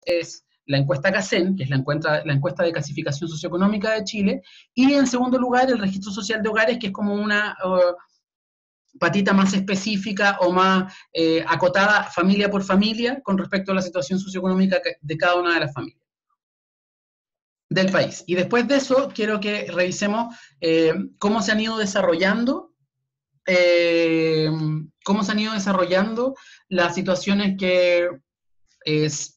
es la encuesta CACEN, que es la encuesta de clasificación socioeconómica de Chile, y en segundo lugar el registro social de hogares, que es como una patita más específica o más acotada familia por familia con respecto a la situación socioeconómica de cada una de las familias del país. Y después de eso, quiero que revisemos cómo se han ido desarrollando las situaciones que es...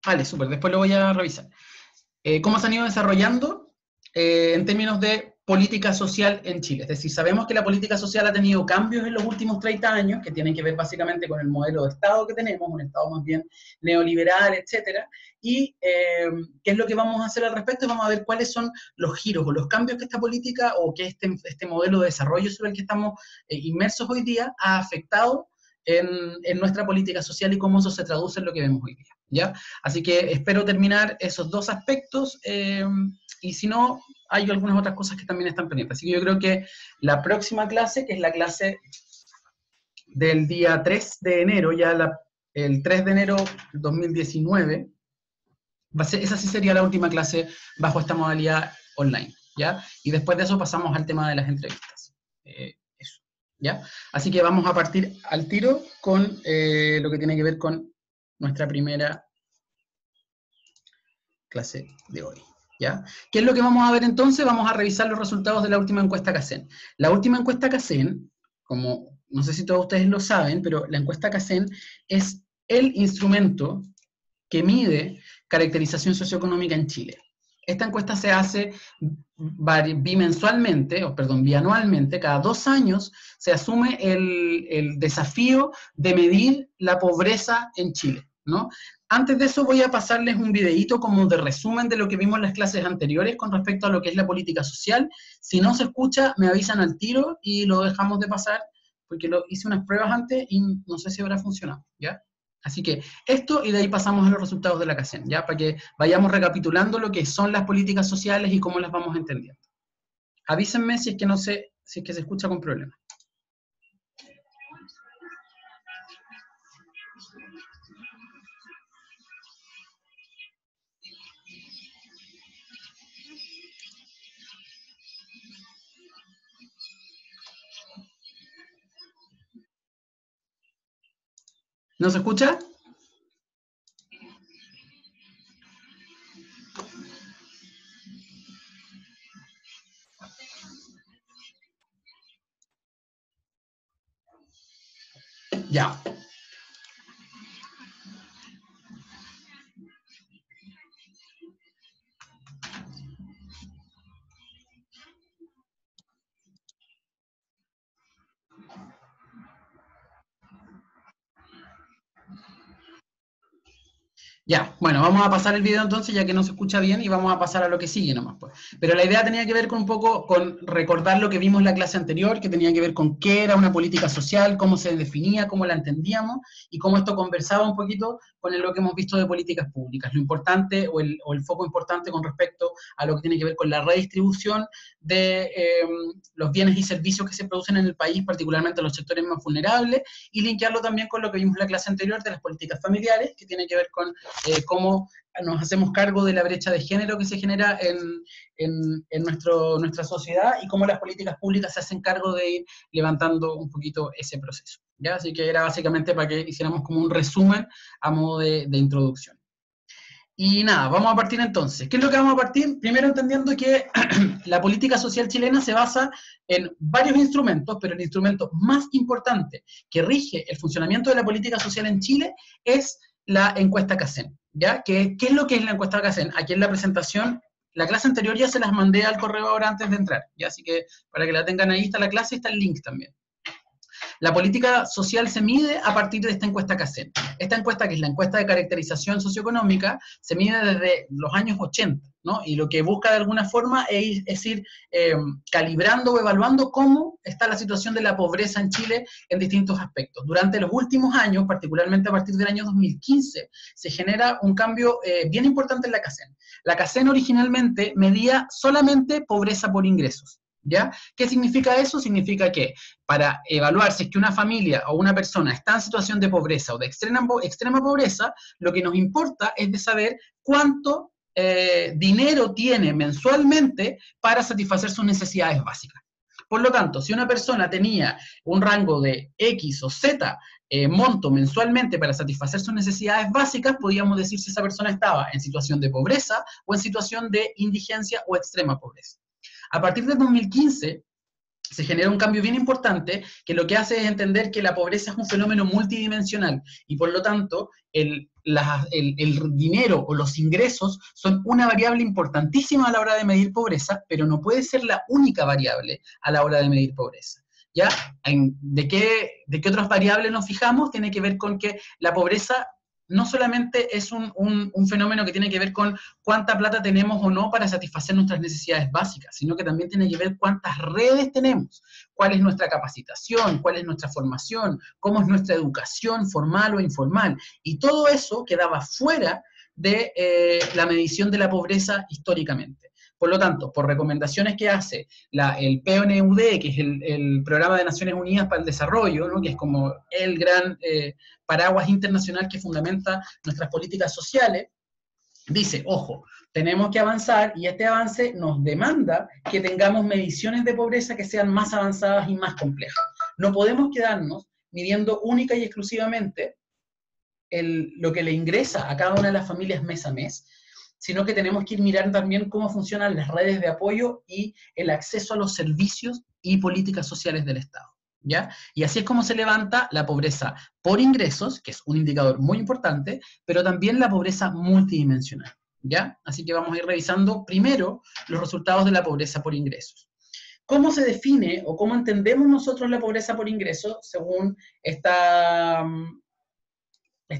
Vale, súper, después lo voy a revisar. ¿Cómo se han ido desarrollando en términos de política social en Chile? Es decir, sabemos que la política social ha tenido cambios en los últimos 30 años, que tienen que ver básicamente con el modelo de Estado que tenemos, un Estado más bien neoliberal, etcétera, y qué es lo que vamos a hacer al respecto, y vamos a ver cuáles son los giros o los cambios que esta política o que este modelo de desarrollo sobre el que estamos inmersos hoy día ha afectado en nuestra política social y cómo eso se traduce en lo que vemos hoy día, ¿ya? Así que espero terminar esos dos aspectos, y si no, hay algunas otras cosas que también están pendientes. Así que yo creo que la próxima clase, que es la clase del día 3 de enero, ya el 3 de enero del 2019, esa sí sería la última clase bajo esta modalidad online, ¿ya? Y después de eso pasamos al tema de las entrevistas. Eso, ¿ya? Así que vamos a partir al tiro con lo que tiene que ver con nuestra primera clase de hoy, ¿ya? ¿Qué es lo que vamos a ver entonces? Vamos a revisar los resultados de la última encuesta CACEN. La última encuesta CACEN, como no sé si todos ustedes lo saben, pero la encuesta CACEN es el instrumento que mide caracterización socioeconómica en Chile. Esta encuesta se hace bianualmente, cada 2 años se asume el desafío de medir la pobreza en Chile, ¿no? Antes de eso voy a pasarles un videíto como de resumen de lo que vimos en las clases anteriores con respecto a lo que es la política social. Si no se escucha, me avisan al tiro y lo dejamos de pasar, porque hice unas pruebas antes y no sé si habrá funcionado, ¿ya? Así que esto, y de ahí pasamos a los resultados de la CACEN, ¿ya? Para que vayamos recapitulando lo que son las políticas sociales y cómo las vamos entendiendo. Avísenme si es que si es que se escucha con problemas. ¿No se escucha? Ya. Ya, bueno, vamos a pasar el video entonces, ya que no se escucha bien, y vamos a pasar a lo que sigue nomás, pues. Pero la idea tenía que ver con un poco con recordar lo que vimos en la clase anterior, que tenía que ver con qué era una política social, cómo se definía, cómo la entendíamos, y cómo esto conversaba un poquito con lo que hemos visto de políticas públicas. Lo importante, o el foco importante con respecto a lo que tiene que ver con la redistribución de los bienes y servicios que se producen en el país, particularmente en los sectores más vulnerables, y linkearlo también con lo que vimos en la clase anterior de las políticas familiares, que tiene que ver con cómo nos hacemos cargo de la brecha de género que se genera en nuestra sociedad y cómo las políticas públicas se hacen cargo de ir levantando un poquito ese proceso, ¿ya? Así que era básicamente para que hiciéramos como un resumen a modo de introducción. Y nada, vamos a partir entonces. ¿Qué es lo que vamos a partir? Primero entendiendo que la política social chilena se basa en varios instrumentos, pero el instrumento más importante que rige el funcionamiento de la política social en Chile es la encuesta CACEN, ¿ya? ¿Qué es lo que es la encuesta CACEN? Aquí en la presentación, la clase anterior ya se las mandé al correo ahora antes de entrar, ¿ya? Así que para que la tengan ahí está la clase y está el link también. La política social se mide a partir de esta encuesta CACEN. Esta encuesta, que es la encuesta de caracterización socioeconómica, se mide desde los años 80, ¿no? Y lo que busca de alguna forma es ir calibrando o evaluando cómo está la situación de la pobreza en Chile en distintos aspectos. Durante los últimos años, particularmente a partir del año 2015, se genera un cambio bien importante en la CACEN. La CACEN originalmente medía solamente pobreza por ingresos, ¿Ya? ¿Qué significa eso? Significa que para evaluar si es que una familia o una persona está en situación de pobreza o de extrema pobreza, lo que nos importa es de saber cuánto dinero tiene mensualmente para satisfacer sus necesidades básicas. Por lo tanto, si una persona tenía un rango de X o Z monto mensualmente para satisfacer sus necesidades básicas, podríamos decir si esa persona estaba en situación de pobreza o en situación de indigencia o extrema pobreza. A partir del 2015 se genera un cambio bien importante que lo que hace es entender que la pobreza es un fenómeno multidimensional y por lo tanto el dinero o los ingresos son una variable importantísima a la hora de medir pobreza, pero no puede ser la única variable a la hora de medir pobreza. ¿Ya? ¿De qué otras variables nos fijamos? Tiene que ver con que la pobreza no solamente es un fenómeno que tiene que ver con cuánta plata tenemos o no para satisfacer nuestras necesidades básicas, sino que también tiene que ver cuántas redes tenemos, cuál es nuestra capacitación, cuál es nuestra formación, cómo es nuestra educación formal o informal. Y todo eso quedaba fuera de la medición de la pobreza históricamente. Por lo tanto, por recomendaciones que hace el PNUD, que es el Programa de Naciones Unidas para el Desarrollo, ¿no? Que es como el gran paraguas internacional que fundamenta nuestras políticas sociales, dice, ojo, tenemos que avanzar y este avance nos demanda que tengamos mediciones de pobreza que sean más avanzadas y más complejas. No podemos quedarnos midiendo única y exclusivamente lo que le ingresa a cada una de las familias mes a mes, sino que tenemos que ir mirando también cómo funcionan las redes de apoyo y el acceso a los servicios y políticas sociales del Estado. ¿Ya? Y así es como se levanta la pobreza por ingresos, que es un indicador muy importante, pero también la pobreza multidimensional. ¿Ya? Así que vamos a ir revisando primero los resultados de la pobreza por ingresos. ¿Cómo se define o cómo entendemos nosotros la pobreza por ingresos según esta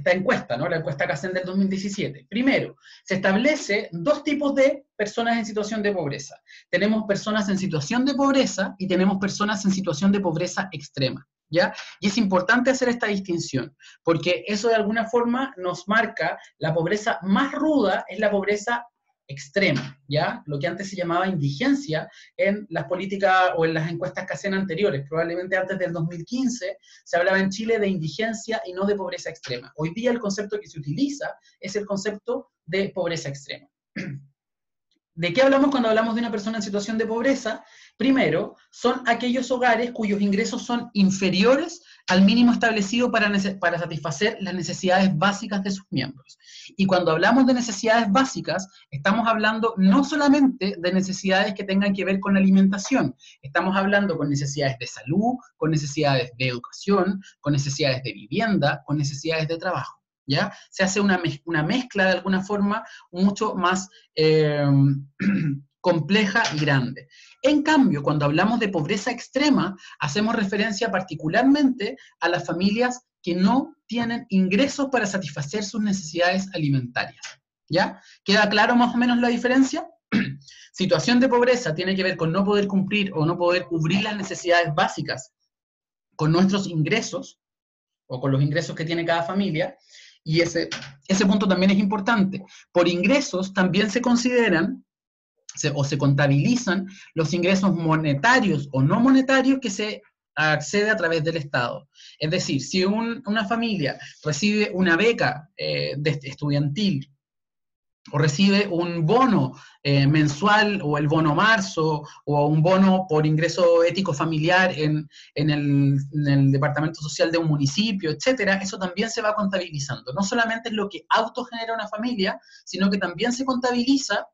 encuesta, ¿no? La encuesta CACEN del 2017. Primero, se establece dos tipos de personas en situación de pobreza. Tenemos personas en situación de pobreza y tenemos personas en situación de pobreza extrema, ¿ya? Y es importante hacer esta distinción, porque eso de alguna forma nos marca la pobreza más ruda, es la pobreza extrema, ¿ya? Lo que antes se llamaba indigencia en las políticas o en las encuestas que hacían anteriores, probablemente antes del 2015 se hablaba en Chile de indigencia y no de pobreza extrema. Hoy día el concepto que se utiliza es el concepto de pobreza extrema. ¿De qué hablamos cuando hablamos de una persona en situación de pobreza? Primero, son aquellos hogares cuyos ingresos son inferiores al mínimo establecido para satisfacer las necesidades básicas de sus miembros. Y cuando hablamos de necesidades básicas, estamos hablando no solamente de necesidades que tengan que ver con la alimentación, estamos hablando con necesidades de salud, con necesidades de educación, con necesidades de vivienda, con necesidades de trabajo. ¿Ya? Se hace una mezcla de alguna forma mucho más compleja y grande. En cambio, cuando hablamos de pobreza extrema, hacemos referencia particularmente a las familias que no tienen ingresos para satisfacer sus necesidades alimentarias. ¿Ya? ¿Queda claro más o menos la diferencia? Situación de pobreza tiene que ver con no poder cumplir o no poder cubrir las necesidades básicas con nuestros ingresos o con los ingresos que tiene cada familia. Y ese punto también es importante. Por ingresos también se consideran o se contabilizan los ingresos monetarios o no monetarios que se accede a través del Estado. Es decir, si una familia recibe una beca estudiantil o recibe un bono mensual o el bono marzo o un bono por ingreso ético familiar en el departamento social de un municipio, etcétera, eso también se va contabilizando. No solamente es lo que autogenera una familia, sino que también se contabiliza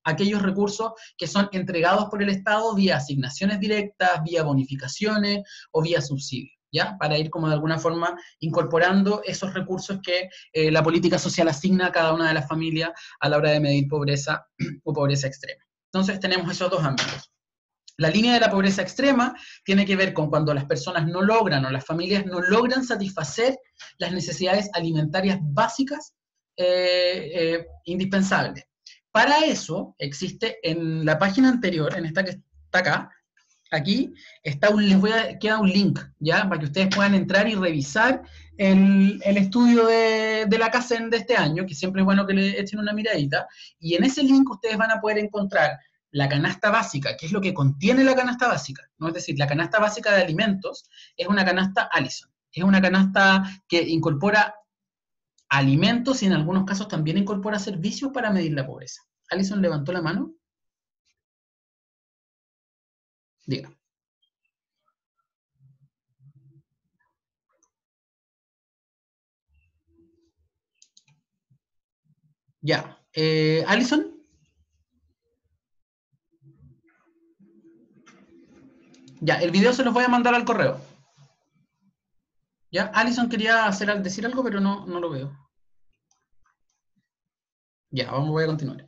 aquellos recursos que son entregados por el Estado vía asignaciones directas, vía bonificaciones o vía subsidios, ¿ya? Para ir como de alguna forma incorporando esos recursos que la política social asigna a cada una de las familias a la hora de medir pobreza o pobreza extrema. Entonces tenemos esos dos ámbitos. La línea de la pobreza extrema tiene que ver con cuando las personas no logran o las familias no logran satisfacer las necesidades alimentarias básicas indispensables. Para eso existe en la página anterior, en esta que está acá, aquí queda un link, ¿ya? Para que ustedes puedan entrar y revisar el estudio de la CACEN de este año, que siempre es bueno que le echen una miradita, y en ese link ustedes van a poder encontrar la canasta básica, que es lo que contiene la canasta básica, ¿no? Es decir, la canasta básica de alimentos es una canasta Allison, es una canasta que incorpora alimentos y en algunos casos también incorpora servicios para medir la pobreza. Allison levantó la mano. Diga. Ya. Allison. Ya, el video se los voy a mandar al correo. Ya, Allison quería decir algo, pero no lo veo. Ya, voy a continuar.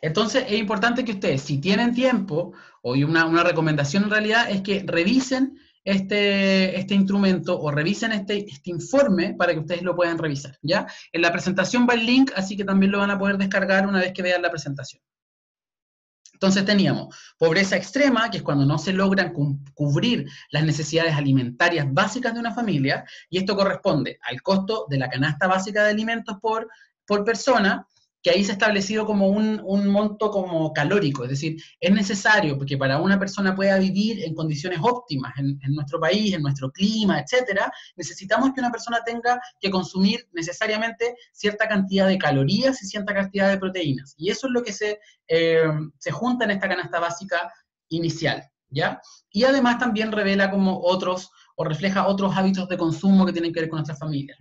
Entonces, es importante que ustedes, si tienen tiempo, o una recomendación en realidad, es que revisen este instrumento o revisen este informe para que ustedes lo puedan revisar, ¿ya? En la presentación va el link, así que también lo van a poder descargar una vez que vean la presentación. Entonces teníamos pobreza extrema, que es cuando no se logran cubrir las necesidades alimentarias básicas de una familia, y esto corresponde al costo de la canasta básica de alimentos por persona, que ahí se ha establecido como un monto como calórico, es decir, es necesario porque para una persona pueda vivir en condiciones óptimas en nuestro país, en nuestro clima, etcétera, necesitamos que una persona tenga que consumir necesariamente cierta cantidad de calorías y cierta cantidad de proteínas, y eso es lo que se junta en esta canasta básica inicial, ¿ya? Y además también revela como otros, o refleja otros hábitos de consumo que tienen que ver con nuestras familias,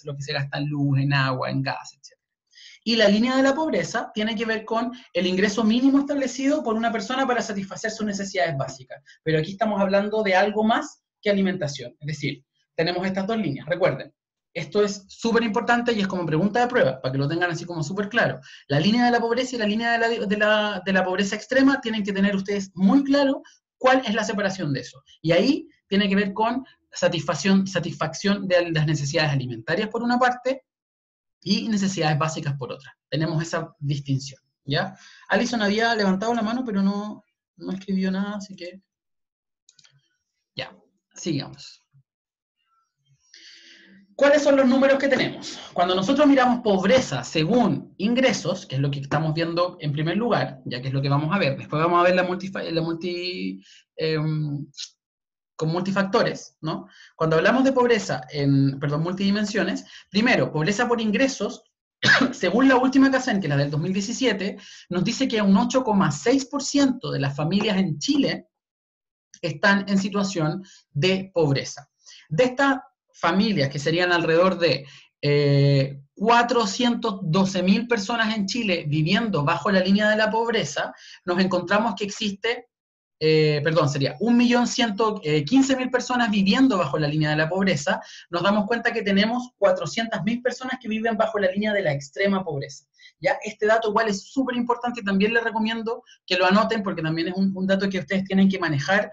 lo que se gasta en luz, en agua, en gas, etc. Y la línea de la pobreza tiene que ver con el ingreso mínimo establecido por una persona para satisfacer sus necesidades básicas. Pero aquí estamos hablando de algo más que alimentación. Es decir, tenemos estas dos líneas. Recuerden, esto es súper importante y es como pregunta de prueba, para que lo tengan así como súper claro. La línea de la pobreza y la línea de la pobreza extrema tienen que tener ustedes muy claro cuál es la separación de eso. Y ahí tiene que ver con satisfacción de las necesidades alimentarias por una parte, y necesidades básicas por otra. Tenemos esa distinción, ¿ya? Alison había levantado la mano, pero no escribió nada, así que... Ya, sigamos. ¿Cuáles son los números que tenemos? Cuando nosotros miramos pobreza según ingresos, que es lo que estamos viendo en primer lugar, ya que es lo que vamos a ver, después vamos a ver con multifactores, ¿no? Cuando hablamos de pobreza en, multidimensiones, primero, pobreza por ingresos, según la última CACEN, que es la del 2017, nos dice que un 8,6% de las familias en Chile están en situación de pobreza. De estas familias, que serían alrededor de 412.000 personas en Chile viviendo bajo la línea de la pobreza, nos encontramos que existe sería 1.115.000 personas viviendo bajo la línea de la pobreza, nos damos cuenta que tenemos 400.000 personas que viven bajo la línea de la extrema pobreza. ¿Ya? Este dato igual es súper importante y también les recomiendo que lo anoten porque también es un dato que ustedes tienen que manejar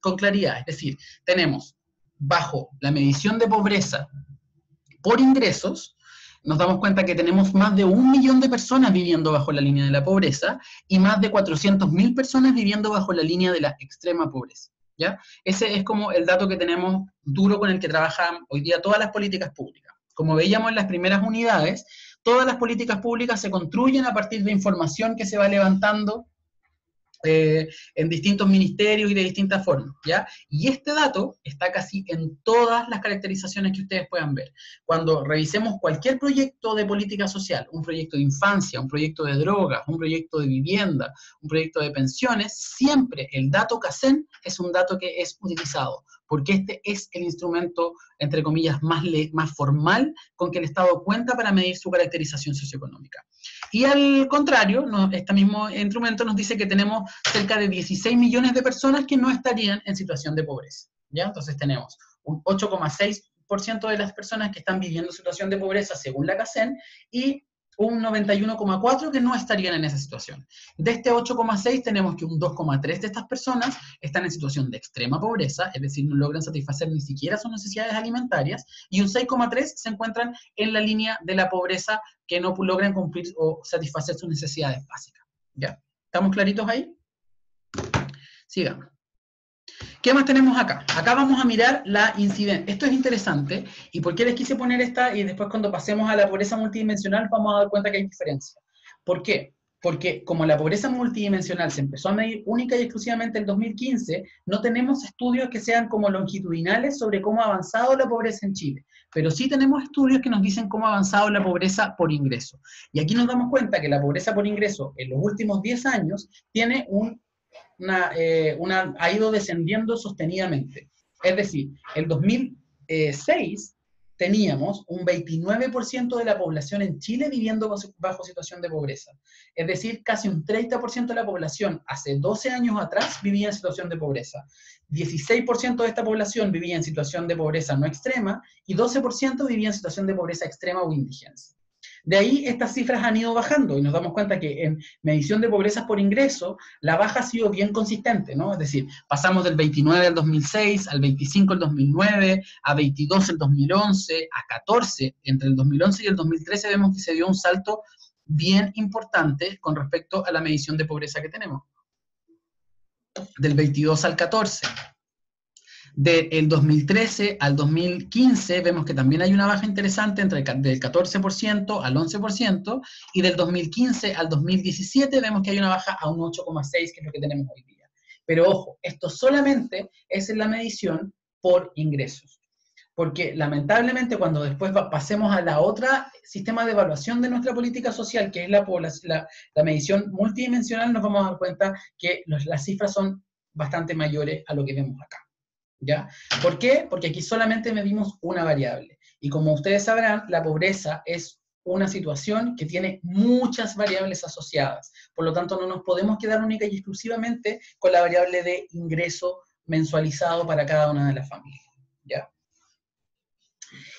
con claridad. Es decir, tenemos bajo la medición de pobreza por ingresos, nos damos cuenta que tenemos más de 1 millón de personas viviendo bajo la línea de la pobreza y más de 400.000 personas viviendo bajo la línea de la extrema pobreza, ¿ya? Ese es como el dato que tenemos duro con el que trabajan hoy día todas las políticas públicas. Como veíamos en las primeras unidades, todas las políticas públicas se construyen a partir de información que se va levantando en distintos ministerios y de distintas formas, ¿ya? Y este dato está casi en todas las caracterizaciones que ustedes puedan ver. Cuando revisemos cualquier proyecto de política social, un proyecto de infancia, un proyecto de drogas, un proyecto de vivienda, un proyecto de pensiones, siempre el dato CACEN es un dato que es utilizado, porque este es el instrumento, entre comillas, más formal con que el Estado cuenta para medir su caracterización socioeconómica. Y al contrario, este mismo instrumento nos dice que tenemos cerca de 16 millones de personas que no estarían en situación de pobreza, ¿ya? Entonces tenemos un 8,6% de las personas que están viviendo en situación de pobreza según la CACEN y un 91,4% que no estarían en esa situación. De este 8,6 tenemos que un 2,3 de estas personas están en situación de extrema pobreza, es decir, no logran satisfacer ni siquiera sus necesidades alimentarias, y un 6,3 se encuentran en la línea de la pobreza que no logran cumplir o satisfacer sus necesidades básicas. ¿Ya? ¿Estamos claritos ahí? Sigamos. ¿Qué más tenemos acá? Acá vamos a mirar la incidencia. Esto es interesante, y por qué les quise poner esta, y después cuando pasemos a la pobreza multidimensional vamos a dar cuenta que hay diferencia. ¿Por qué? Porque como la pobreza multidimensional se empezó a medir única y exclusivamente en 2015, no tenemos estudios que sean como longitudinales sobre cómo ha avanzado la pobreza en Chile. Pero sí tenemos estudios que nos dicen cómo ha avanzado la pobreza por ingreso. Y aquí nos damos cuenta que la pobreza por ingreso en los últimos 10 años tiene ha ido descendiendo sostenidamente. Es decir, el 2006 teníamos un 29% de la población en Chile viviendo bajo situación de pobreza. Es decir, casi un 30% de la población hace 12 años atrás vivía en situación de pobreza. 16% de esta población vivía en situación de pobreza no extrema y 12% vivía en situación de pobreza extrema o indigencia. De ahí estas cifras han ido bajando y nos damos cuenta que en medición de pobrezas por ingreso, la baja ha sido bien consistente, ¿no? Es decir, pasamos del 29 al 2006, al 25 al 2009, a 22 el 2011, a 14. Entre el 2011 y el 2013 vemos que se dio un salto bien importante con respecto a la medición de pobreza que tenemos. Del 22 al 14. Del 2013 al 2015 vemos que también hay una baja interesante del 14% al 11%, y del 2015 al 2017 vemos que hay una baja a un 8,6%, que es lo que tenemos hoy día. Pero ojo, esto solamente es en la medición por ingresos. Porque lamentablemente cuando después pasemos a la otra sistema de evaluación de nuestra política social, que es la medición multidimensional, nos vamos a dar cuenta que las cifras son bastante mayores a lo que vemos acá. ¿Ya? ¿Por qué? Porque aquí solamente medimos una variable. Y como ustedes sabrán, la pobreza es una situación que tiene muchas variables asociadas. Por lo tanto, no nos podemos quedar única y exclusivamente con la variable de ingreso mensualizado para cada una de las familias. ¿Ya?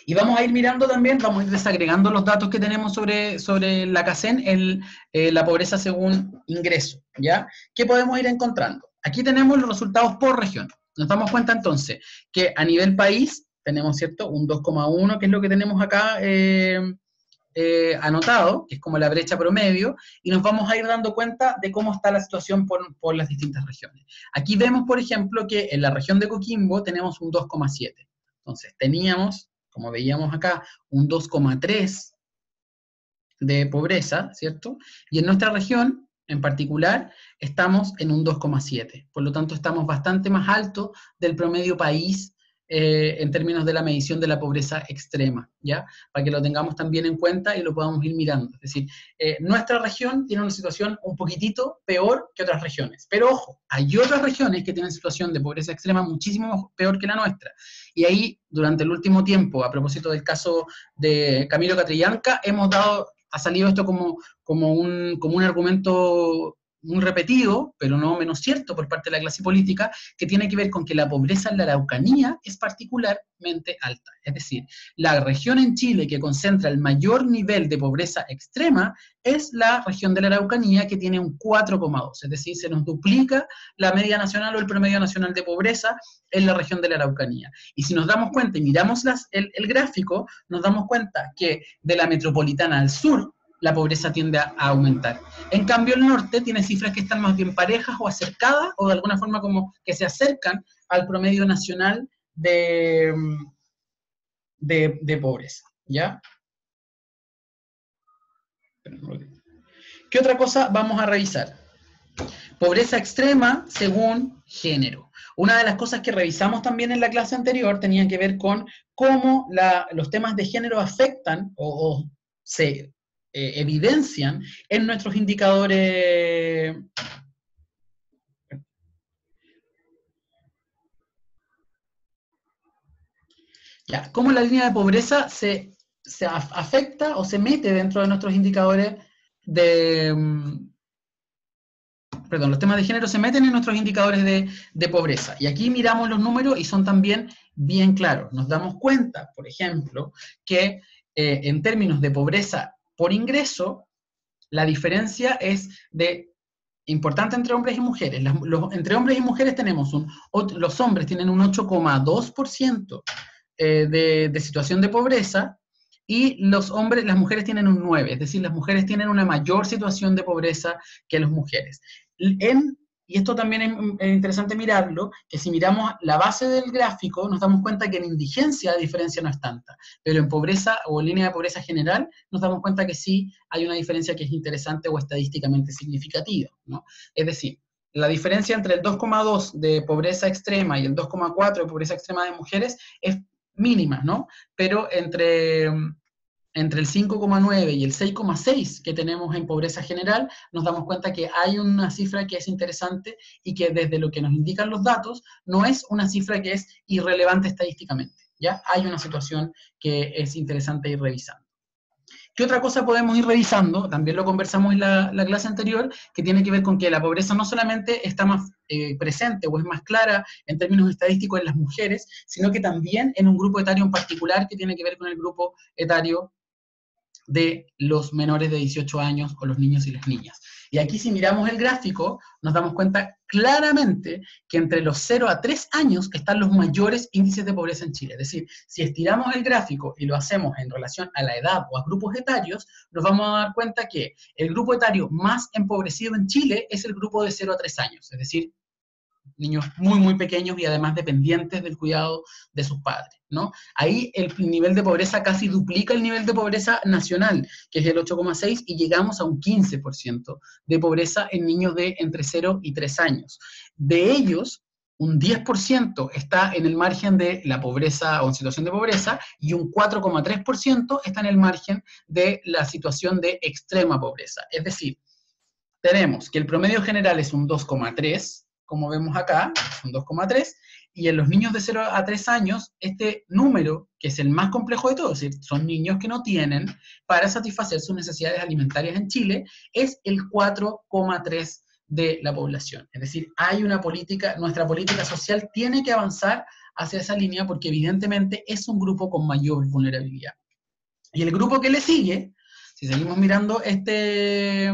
Y vamos a ir mirando también, vamos a ir desagregando los datos que tenemos sobre la CACEN, la pobreza según ingreso. ¿Ya? ¿Qué podemos ir encontrando? Aquí tenemos los resultados por región. Nos damos cuenta entonces que a nivel país tenemos, ¿cierto?, un 2,1, que es lo que tenemos acá anotado, que es como la brecha promedio, y nos vamos a ir dando cuenta de cómo está la situación por las distintas regiones. Aquí vemos, por ejemplo, que en la región de Coquimbo tenemos un 2,7. Entonces teníamos, como veíamos acá, un 2,3 de pobreza, ¿cierto? Y en nuestra región, en particular, estamos en un 2,7. Por lo tanto, estamos bastante más alto del promedio país en términos de la medición de la pobreza extrema, ¿ya? Para que lo tengamos también en cuenta y lo podamos ir mirando. Es decir, nuestra región tiene una situación un poquitito peor que otras regiones. Pero ojo, hay otras regiones que tienen situación de pobreza extrema muchísimo peor que la nuestra. Y ahí, durante el último tiempo, a propósito del caso de Camilo Catrillanca, ha salido esto como un argumento muy repetido, pero no menos cierto por parte de la clase política, que tiene que ver con que la pobreza en la Araucanía es particularmente alta. Es decir, la región en Chile que concentra el mayor nivel de pobreza extrema es la región de la Araucanía, que tiene un 4,2, es decir, se nos duplica la media nacional o el promedio nacional de pobreza en la región de la Araucanía. Y si nos damos cuenta y miramos el gráfico, nos damos cuenta que de la metropolitana al sur, la pobreza tiende a aumentar. En cambio, el norte tiene cifras que están más bien parejas o acercadas, o de alguna forma como que se acercan al promedio nacional de pobreza, ¿ya? ¿Qué otra cosa vamos a revisar? Pobreza extrema según género. Una de las cosas que revisamos también en la clase anterior tenía que ver con cómo los temas de género afectan o se evidencian en nuestros indicadores. Ya, cómo la línea de pobreza se afecta o se mete dentro de nuestros indicadores perdón, los temas de género se meten en nuestros indicadores de pobreza. Y aquí miramos los números y son también bien claros. Nos damos cuenta, por ejemplo, que en términos de pobreza por ingreso, la diferencia es importante entre hombres y mujeres. Entre hombres y mujeres tenemos los hombres tienen un 8,2% de situación de pobreza, y las mujeres tienen un 9%, es decir, las mujeres tienen una mayor situación de pobreza que las mujeres. En y esto también es interesante mirarlo, que si miramos la base del gráfico, nos damos cuenta que en indigencia la diferencia no es tanta, pero en pobreza o en línea de pobreza general, nos damos cuenta que sí hay una diferencia que es interesante o estadísticamente significativa, ¿no? Es decir, la diferencia entre el 2,2 de pobreza extrema y el 2,4 de pobreza extrema de mujeres es mínima, ¿no? Pero entre el 5,9 y el 6,6 que tenemos en pobreza general, nos damos cuenta que hay una cifra que es interesante y que desde lo que nos indican los datos, no es una cifra que es irrelevante estadísticamente, ¿ya? Hay una situación que es interesante ir revisando. ¿Qué otra cosa podemos ir revisando? También lo conversamos en la clase anterior, que tiene que ver con que la pobreza no solamente está más presente o es más clara en términos estadísticos en las mujeres, sino que también en un grupo etario en particular que tiene que ver con el grupo etario de los menores de 18 años o los niños y las niñas. Y aquí si miramos el gráfico, nos damos cuenta claramente que entre los 0 a 3 años están los mayores índices de pobreza en Chile. Es decir, si estiramos el gráfico y lo hacemos en relación a la edad o a grupos etarios, nos vamos a dar cuenta que el grupo etario más empobrecido en Chile es el grupo de 0 a 3 años, es decir, niños muy, muy pequeños y además dependientes del cuidado de sus padres, ¿no? Ahí el nivel de pobreza casi duplica el nivel de pobreza nacional, que es el 8,6, y llegamos a un 15% de pobreza en niños de entre 0 y 3 años. De ellos, un 10% está en el margen de la pobreza o en situación de pobreza, y un 4,3% está en el margen de la situación de extrema pobreza. Es decir, tenemos que el promedio general es un 2,3, como vemos acá, es un 2,3, y en los niños de 0 a 3 años, este número, que es el más complejo de todos, es decir, son niños que no tienen para satisfacer sus necesidades alimentarias en Chile, es el 4,3 de la población. Es decir, hay una política, nuestra política social tiene que avanzar hacia esa línea porque evidentemente es un grupo con mayor vulnerabilidad. Y el grupo que le sigue, si seguimos mirando este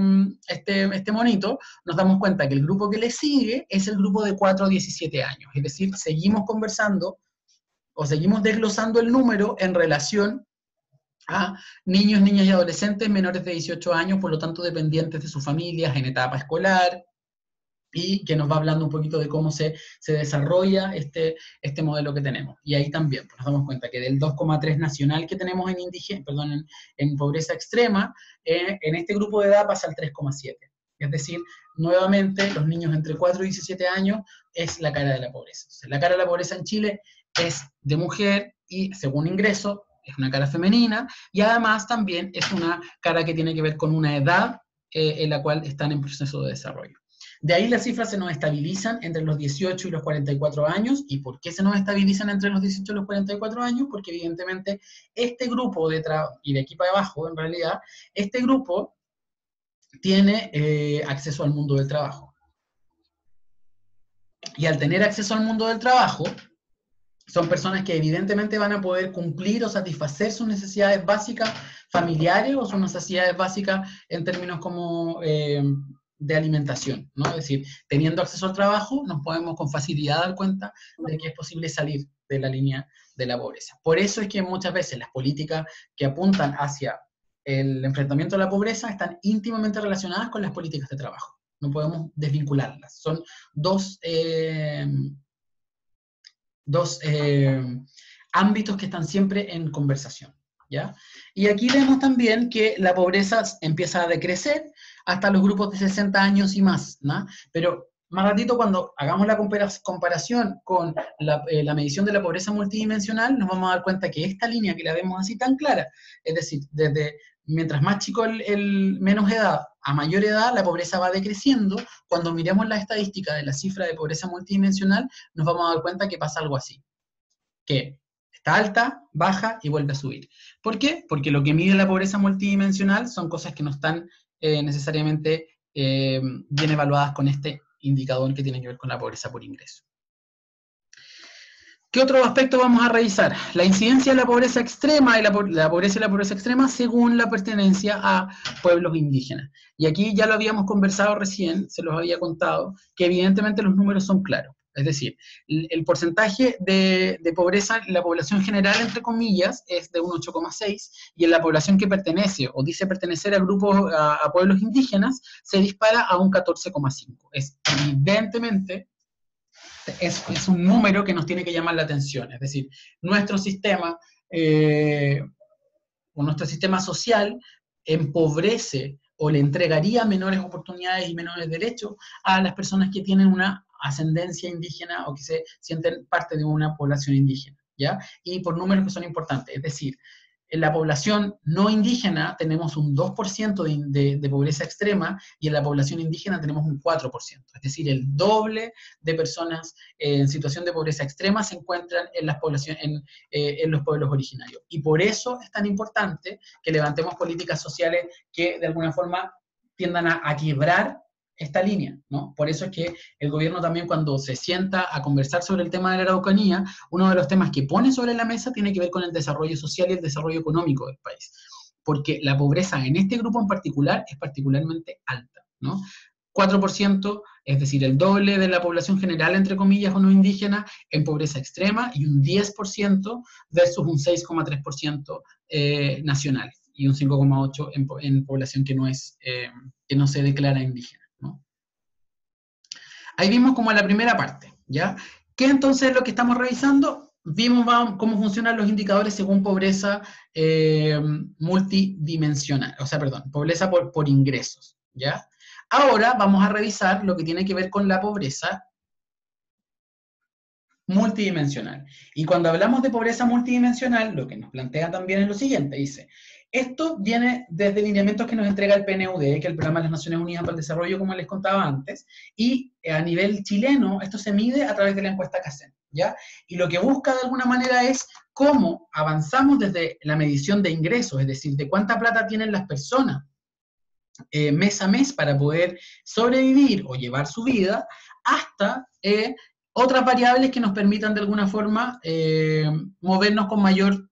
monito, nos damos cuenta que el grupo que le sigue es el grupo de 4 a 17 años. Es decir, seguimos conversando o seguimos desglosando el número en relación a niños, niñas y adolescentes menores de 18 años, por lo tanto dependientes de sus familias en etapa escolar, y que nos va hablando un poquito de cómo se desarrolla este modelo que tenemos. Y ahí también pues, nos damos cuenta que del 2,3 nacional que tenemos en pobreza extrema, en este grupo de edad pasa al 3,7. Es decir, nuevamente, los niños entre 4 y 17 años es la cara de la pobreza. Entonces, la cara de la pobreza en Chile es de mujer y, según ingreso, es una cara femenina, y además también es una cara que tiene que ver con una edad en la cual están en proceso de desarrollo. De ahí las cifras se nos estabilizan entre los 18 y los 44 años. ¿Y por qué se nos estabilizan entre los 18 y los 44 años? Porque evidentemente este grupo y de aquí para abajo, en realidad, este grupo tiene acceso al mundo del trabajo. Y al tener acceso al mundo del trabajo, son personas que evidentemente van a poder cumplir o satisfacer sus necesidades básicas familiares o sus necesidades básicas en términos como de alimentación, ¿no? Es decir, teniendo acceso al trabajo, nos podemos con facilidad dar cuenta de que es posible salir de la línea de la pobreza. Por eso es que muchas veces las políticas que apuntan hacia el enfrentamiento a la pobreza están íntimamente relacionadas con las políticas de trabajo. No podemos desvincularlas. Son dos ámbitos que están siempre en conversación, ¿ya? Y aquí vemos también que la pobreza empieza a decrecer hasta los grupos de 60 años y más, ¿no? Pero más ratito, cuando hagamos la comparación con la medición de la pobreza multidimensional, nos vamos a dar cuenta que esta línea que la vemos así tan clara, es decir, desde mientras más chico el menos edad a mayor edad, la pobreza va decreciendo. Cuando miremos la estadística de la cifra de pobreza multidimensional, nos vamos a dar cuenta que pasa algo así, que está alta, baja y vuelve a subir. ¿Por qué? Porque lo que mide la pobreza multidimensional son cosas que no están necesariamente bien evaluadas con este indicador que tiene que ver con la pobreza por ingreso. ¿Qué otro aspecto vamos a revisar? La incidencia de la pobreza extrema y la pobreza y la pobreza extrema según la pertenencia a pueblos indígenas. Y aquí ya lo habíamos conversado recién, se los había contado, que evidentemente los números son claros. Es decir, el porcentaje de pobreza en la población general, entre comillas, es de un 8,6, y en la población que pertenece o dice pertenecer a grupos, a pueblos indígenas, se dispara a un 14,5. Es evidentemente, es un número que nos tiene que llamar la atención. Es decir, nuestro sistema, o nuestro sistema social, empobrece o le entregaría menores oportunidades y menores derechos a las personas que tienen una ascendencia indígena o que se sienten parte de una población indígena, ¿ya? Y por números que son importantes, es decir, en la población no indígena tenemos un 2% de pobreza extrema, y en la población indígena tenemos un 4%. Es decir, el doble de personas en situación de pobreza extrema se encuentran en las poblaciones, en los pueblos originarios. Y por eso es tan importante que levantemos políticas sociales que de alguna forma tiendan a quebrar esta línea, ¿no? Por eso es que el gobierno también, cuando se sienta a conversar sobre el tema de la Araucanía, uno de los temas que pone sobre la mesa tiene que ver con el desarrollo social y el desarrollo económico del país, porque la pobreza en este grupo en particular es particularmente alta, ¿no? 4%, es decir, el doble de la población general, entre comillas, o no indígena, en pobreza extrema, y un 10% versus un 6,3% nacional, y un 5,8% en población que no se declara indígena, ¿no? Ahí vimos como la primera parte, ¿ya? ¿Qué entonces es lo que estamos revisando? Vimos cómo funcionan los indicadores según pobreza multidimensional, o sea, perdón, pobreza por ingresos, ¿ya? Ahora vamos a revisar lo que tiene que ver con la pobreza multidimensional. Y cuando hablamos de pobreza multidimensional, lo que nos plantea también es lo siguiente, dice, esto viene desde lineamientos que nos entrega el PNUD, que es el Programa de las Naciones Unidas para el Desarrollo, como les contaba antes, y a nivel chileno esto se mide a través de la encuesta CACEN, ¿ya? Y lo que busca de alguna manera es cómo avanzamos desde la medición de ingresos, es decir, de cuánta plata tienen las personas mes a mes para poder sobrevivir o llevar su vida, hasta otras variables que nos permitan de alguna forma movernos con mayor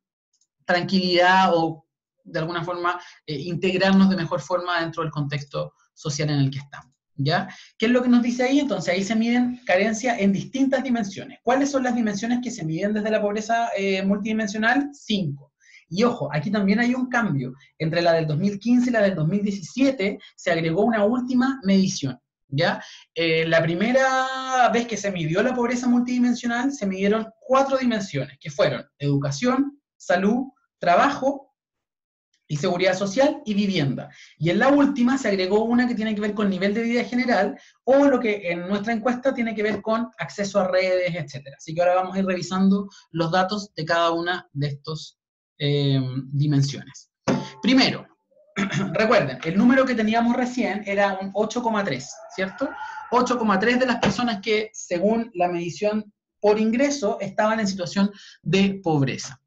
tranquilidad o de alguna forma integrarnos de mejor forma dentro del contexto social en el que estamos, ¿ya? ¿Qué es lo que nos dice ahí? Entonces ahí se miden carencias en distintas dimensiones. ¿Cuáles son las dimensiones que se miden desde la pobreza multidimensional? 5. Y ojo, aquí también hay un cambio. Entre la del 2015 y la del 2017 se agregó una última medición, ¿ya? La primera vez que se midió la pobreza multidimensional se midieron 4 dimensiones, que fueron educación, salud, trabajo y seguridad social y vivienda. Y en la última se agregó una que tiene que ver con nivel de vida general, o lo que en nuestra encuesta tiene que ver con acceso a redes, etc. Así que ahora vamos a ir revisando los datos de cada una de estas dimensiones. Primero, recuerden, el número que teníamos recién era un 8,3, ¿cierto? 8,3 de las personas que, según la medición por ingreso, estaban en situación de pobreza.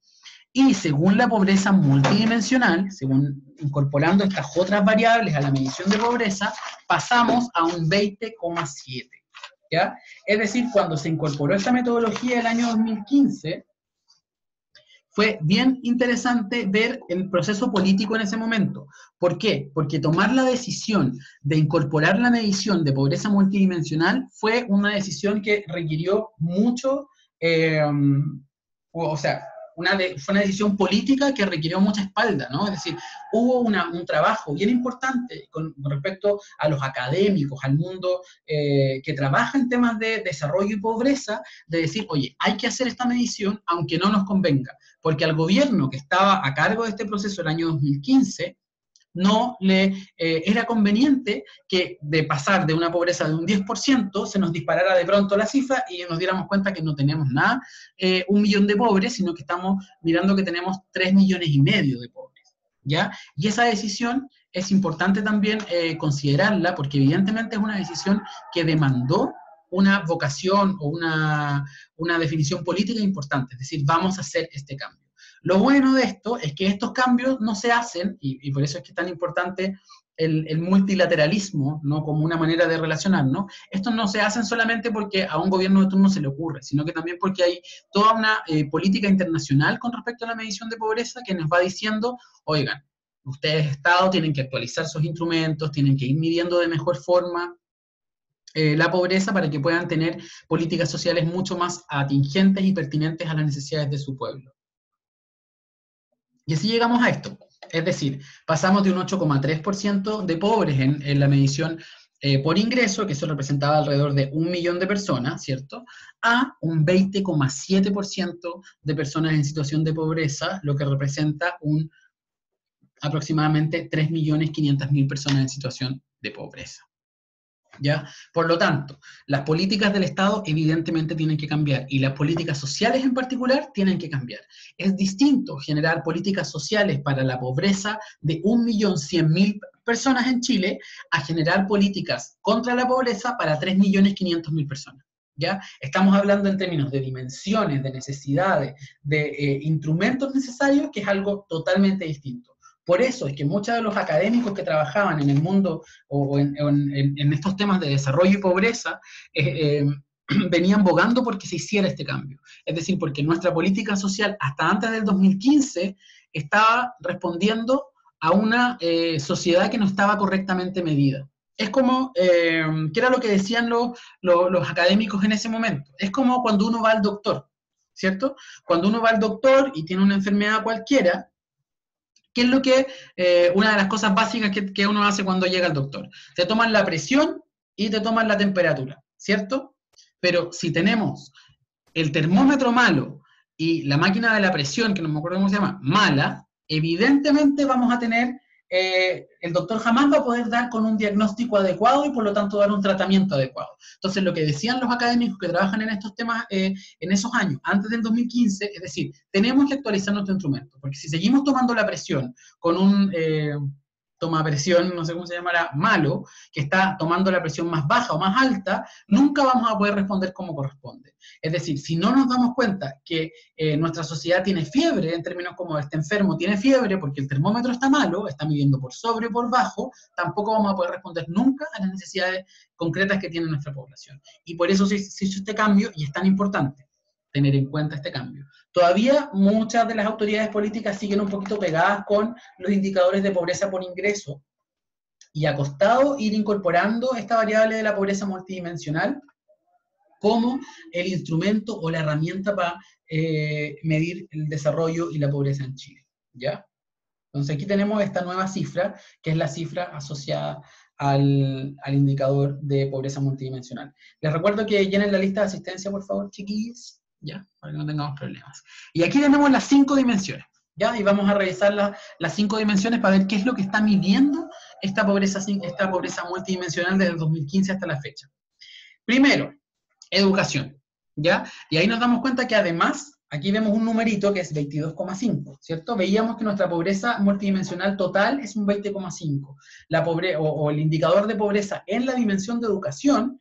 Y según la pobreza multidimensional, según incorporando estas otras variables a la medición de pobreza, pasamos a un 20,7, ¿ya? Es decir, cuando se incorporó esta metodología el año 2015, fue bien interesante ver el proceso político en ese momento. ¿Por qué? Porque tomar la decisión de incorporar la medición de pobreza multidimensional fue una decisión que requirió mucho, fue una decisión política que requirió mucha espalda, ¿no? Es decir, hubo un trabajo bien importante con respecto a los académicos, al mundo que trabaja en temas de desarrollo y pobreza, de decir, oye, hay que hacer esta medición aunque no nos convenga, porque al gobierno que estaba a cargo de este proceso el año 2015, no le era conveniente que de pasar de una pobreza de un 10% se nos disparara de pronto la cifra y nos diéramos cuenta que no tenemos nada, 1 millón de pobres, sino que estamos mirando que tenemos 3,5 millones de pobres, ¿ya? Y esa decisión es importante también considerarla, porque evidentemente es una decisión que demandó una vocación o una definición política importante, es decir, vamos a hacer este cambio. Lo bueno de esto es que estos cambios no se hacen, y por eso es que es tan importante el multilateralismo, ¿no? Como una manera de relacionarnos. Estos no se hacen solamente porque a un gobierno de turno se le ocurre, sino que también porque hay toda una política internacional con respecto a la medición de pobreza que nos va diciendo, oigan, ustedes, Estado, tienen que actualizar sus instrumentos, tienen que ir midiendo de mejor forma, la pobreza para que puedan tener políticas sociales mucho más atingentes y pertinentes a las necesidades de su pueblo. Y así llegamos a esto. Es decir, pasamos de un 8,3% de pobres en la medición por ingreso, que eso representaba alrededor de 1 millón de personas, ¿cierto?, a un 20,7% de personas en situación de pobreza, lo que representa aproximadamente 3.500.000 personas en situación de pobreza. ¿Ya? Por lo tanto, las políticas del Estado evidentemente tienen que cambiar y las políticas sociales en particular tienen que cambiar. Es distinto generar políticas sociales para la pobreza de 1.100.000 personas en Chile a generar políticas contra la pobreza para 3.500.000 personas. ¿Ya? Estamos hablando en términos de dimensiones, de necesidades, de instrumentos necesarios, que es algo totalmente distinto. Por eso es que muchos de los académicos que trabajaban en el mundo o en estos temas de desarrollo y pobreza venían bogando porque se hiciera este cambio. Es decir, porque nuestra política social hasta antes del 2015 estaba respondiendo a una sociedad que no estaba correctamente medida. Es como, ¿qué era lo que decían los académicos en ese momento? Es como cuando uno va al doctor, ¿cierto? Cuando uno va al doctor y tiene una enfermedad cualquiera, ¿qué es lo que, una de las cosas básicas que uno hace cuando llega al doctor? Te toman la presión y te toman la temperatura, ¿cierto? Pero si tenemos el termómetro malo y la máquina de la presión, que no me acuerdo cómo se llama, mala, evidentemente vamos a tener, el doctor jamás va a poder dar con un diagnóstico adecuado y por lo tanto dar un tratamiento adecuado. Entonces lo que decían los académicos que trabajan en estos temas en esos años, antes del 2015, es decir, tenemos que actualizar nuestro instrumento, porque si seguimos tomando la presión con un toma presión, no sé cómo se llamará, malo, que está tomando la presión más baja o más alta, nunca vamos a poder responder como corresponde. Es decir, si no nos damos cuenta que nuestra sociedad tiene fiebre, en términos como este enfermo tiene fiebre porque el termómetro está malo, está midiendo por sobre o por bajo, tampoco vamos a poder responder nunca a las necesidades concretas que tiene nuestra población. Y por eso se hizo este cambio y es tan importante tener en cuenta este cambio. Todavía muchas de las autoridades políticas siguen un poquito pegadas con los indicadores de pobreza por ingreso y ha costado ir incorporando esta variable de la pobreza multidimensional como el instrumento o la herramienta para medir el desarrollo y la pobreza en Chile, ¿ya? Entonces aquí tenemos esta nueva cifra, que es la cifra asociada al indicador de pobreza multidimensional. Les recuerdo que llenen la lista de asistencia, por favor, chiquillos, ¿ya? Para que no tengamos problemas. Y aquí tenemos las 5 dimensiones, ¿ya? Y vamos a revisar las 5 dimensiones para ver qué es lo que está midiendo esta pobreza multidimensional desde el 2015 hasta la fecha. Primero, educación, ¿ya? Y ahí nos damos cuenta que además, aquí vemos un numerito que es 22,5, ¿cierto? Veíamos que nuestra pobreza multidimensional total es un 20,5. O el indicador de pobreza en la dimensión de educación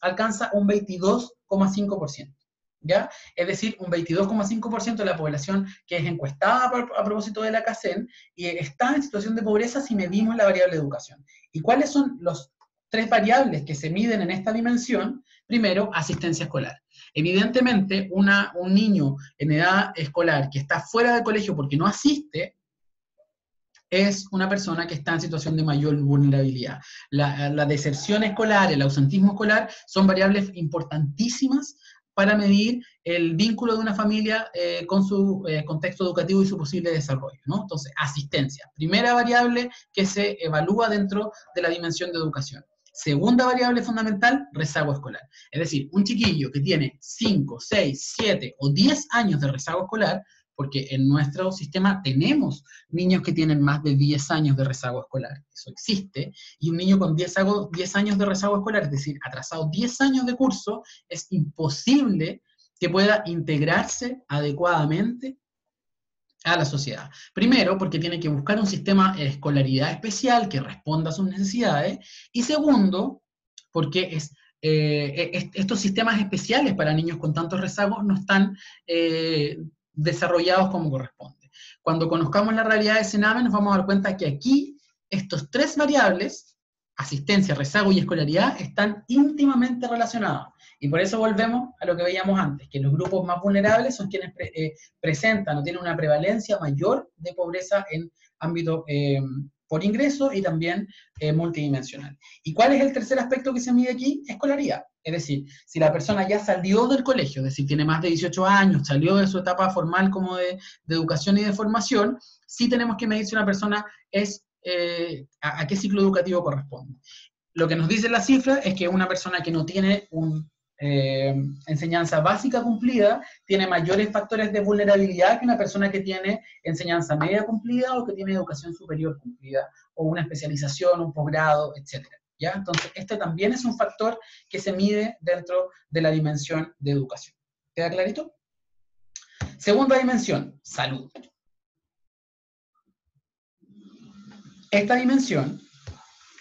alcanza un 22,5%, ¿ya? Es decir, un 22,5% de la población que es encuestada a propósito de la CACEN y está en situación de pobreza si medimos la variable de educación. ¿Y cuáles son los 3 variables que se miden en esta dimensión? Primero, asistencia escolar. Evidentemente, un niño en edad escolar que está fuera del colegio porque no asiste, es una persona que está en situación de mayor vulnerabilidad. La deserción escolar, el ausentismo escolar, son variables importantísimas para medir el vínculo de una familia con su contexto educativo y su posible desarrollo, ¿no? Entonces, asistencia. Primera variable que se evalúa dentro de la dimensión de educación. Segunda variable fundamental, rezago escolar. Es decir, un chiquillo que tiene 5, 6, 7 o 10 años de rezago escolar, porque en nuestro sistema tenemos niños que tienen más de 10 años de rezago escolar, eso existe, y un niño con 10 años de rezago escolar, es decir, atrasado 10 años de curso, es imposible que pueda integrarse adecuadamente a la sociedad. Primero, porque tiene que buscar un sistema de escolaridad especial que responda a sus necesidades, y segundo, porque estos sistemas especiales para niños con tantos rezagos no están desarrollados como corresponde. Cuando conozcamos la realidad de Sename, nos vamos a dar cuenta que aquí estos 3 variables, asistencia, rezago y escolaridad, están íntimamente relacionadas. Y por eso volvemos a lo que veíamos antes, que los grupos más vulnerables son quienes presentan o tienen una prevalencia mayor de pobreza en ámbito por ingreso y también multidimensional. ¿Y cuál es el tercer aspecto que se mide aquí? Escolaridad. Es decir, si la persona ya salió del colegio, es decir, tiene más de 18 años, salió de su etapa formal como de educación y de formación, sí tenemos que medir si una persona es, a qué ciclo educativo corresponde. Lo que nos dice la cifra es que una persona que no tiene una enseñanza básica cumplida tiene mayores factores de vulnerabilidad que una persona que tiene enseñanza media cumplida o que tiene educación superior cumplida, o una especialización, un posgrado, etc. ¿Ya? Entonces, este también es un factor que se mide dentro de la dimensión de educación. ¿Queda clarito? Segunda dimensión, salud. Esta dimensión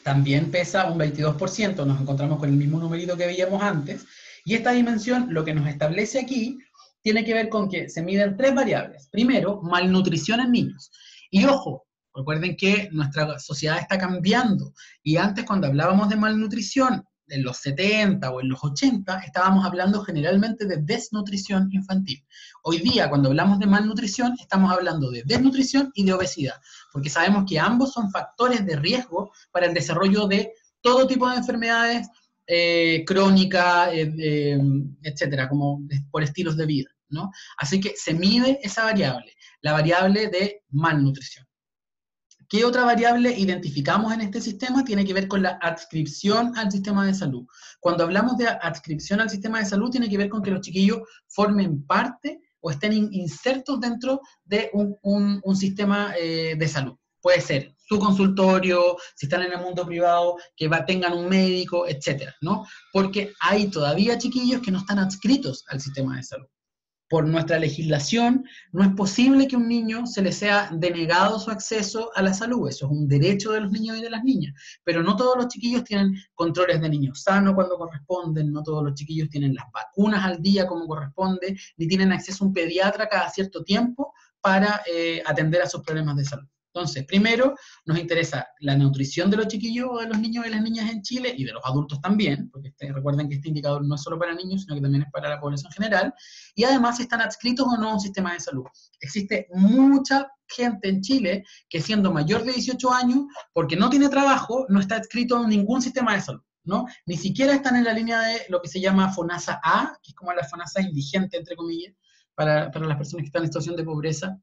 también pesa un 22%, nos encontramos con el mismo numerito que veíamos antes, y esta dimensión lo que nos establece aquí tiene que ver con que se miden tres variables. Primero, malnutrición en niños. Y ojo, recuerden que nuestra sociedad está cambiando, y antes cuando hablábamos de malnutrición, en los 70 o en los 80, estábamos hablando generalmente de desnutrición infantil. Hoy día, cuando hablamos de malnutrición, estamos hablando de desnutrición y de obesidad, porque sabemos que ambos son factores de riesgo para el desarrollo de todo tipo de enfermedades crónicas, etcétera, como por estilos de vida, ¿no? Así que se mide esa variable, la variable de malnutrición. ¿Qué otra variable identificamos en este sistema? Tiene que ver con la adscripción al sistema de salud. Cuando hablamos de adscripción al sistema de salud, tiene que ver con que los chiquillos formen parte o estén insertos dentro de un sistema de salud. Puede ser su consultorio, si están en el mundo privado, que tengan un médico, etcétera, ¿no? Porque hay todavía chiquillos que no están adscritos al sistema de salud. Por nuestra legislación, no es posible que a un niño se le sea denegado su acceso a la salud. Eso es un derecho de los niños y de las niñas. Pero no todos los chiquillos tienen controles de niños sanos cuando corresponden, no todos los chiquillos tienen las vacunas al día como corresponde, ni tienen acceso a un pediatra cada cierto tiempo para atender a sus problemas de salud. Entonces, primero, nos interesa la nutrición de los chiquillos o de los niños y las niñas en Chile, y de los adultos también, porque recuerden que este indicador no es solo para niños, sino que también es para la población general, y además están adscritos o no a un sistema de salud. Existe mucha gente en Chile que siendo mayor de 18 años, porque no tiene trabajo, no está adscrito a ningún sistema de salud, ¿no? Ni siquiera están en la línea de lo que se llama FONASA A, que es como la FONASA indigente, entre comillas, para las personas que están en situación de pobreza.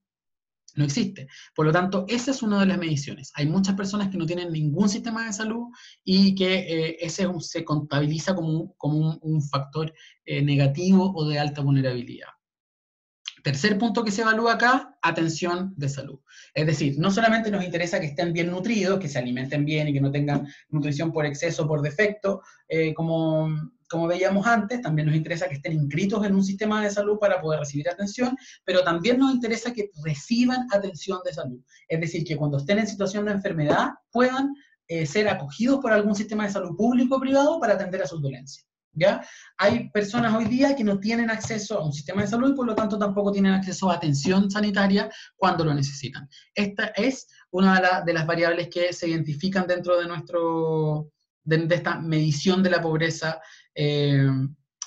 No existe. Por lo tanto, esa es una de las mediciones. Hay muchas personas que no tienen ningún sistema de salud y que ese se contabiliza como un factor negativo o de alta vulnerabilidad. Tercer punto que se evalúa acá, atención de salud. Es decir, no solamente nos interesa que estén bien nutridos, que se alimenten bien y que no tengan nutrición por exceso o por defecto, como veíamos antes, también nos interesa que estén inscritos en un sistema de salud para poder recibir atención, pero también nos interesa que reciban atención de salud. Es decir, que cuando estén en situación de enfermedad puedan ser acogidos por algún sistema de salud público o privado para atender a sus dolencias. ¿Ya? Hay personas hoy día que no tienen acceso a un sistema de salud y por lo tanto tampoco tienen acceso a atención sanitaria cuando lo necesitan. Esta es una de las variables que se identifican dentro de esta medición de la pobreza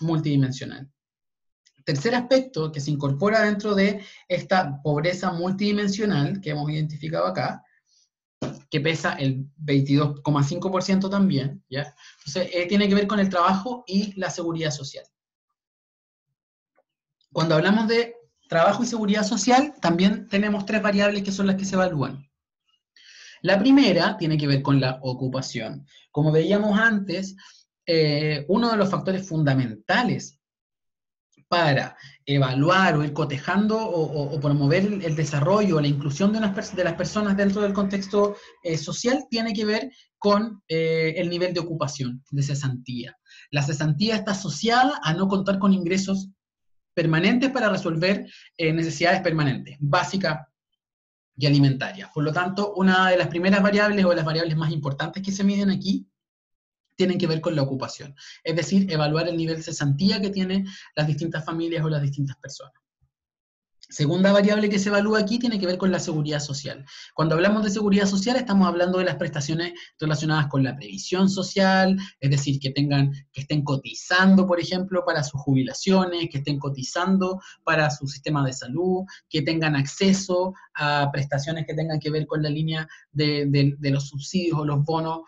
multidimensional. Tercer aspecto que se incorpora dentro de esta pobreza multidimensional que hemos identificado acá, que pesa el 22,5% también, ¿ya? Entonces, tiene que ver con el trabajo y la seguridad social. Cuando hablamos de trabajo y seguridad social, también tenemos tres variables que son las que se evalúan. La primera tiene que ver con la ocupación. Como veíamos antes, uno de los factores fundamentales para evaluar o ir cotejando o promover el desarrollo o la inclusión de las personas dentro del contexto social tiene que ver con el nivel de ocupación, de cesantía. La cesantía está asociada a no contar con ingresos permanentes para resolver necesidades permanentes, básicas y alimentarias. Por lo tanto, una de las primeras variables o de las variables más importantes que se miden aquí tienen que ver con la ocupación, es decir, evaluar el nivel de cesantía que tienen las distintas familias o las distintas personas. Segunda variable que se evalúa aquí tiene que ver con la seguridad social. Cuando hablamos de seguridad social estamos hablando de las prestaciones relacionadas con la previsión social, es decir, que estén cotizando, por ejemplo, para sus jubilaciones, que estén cotizando para su sistema de salud, que tengan acceso a prestaciones que tengan que ver con la línea de los subsidios o los bonos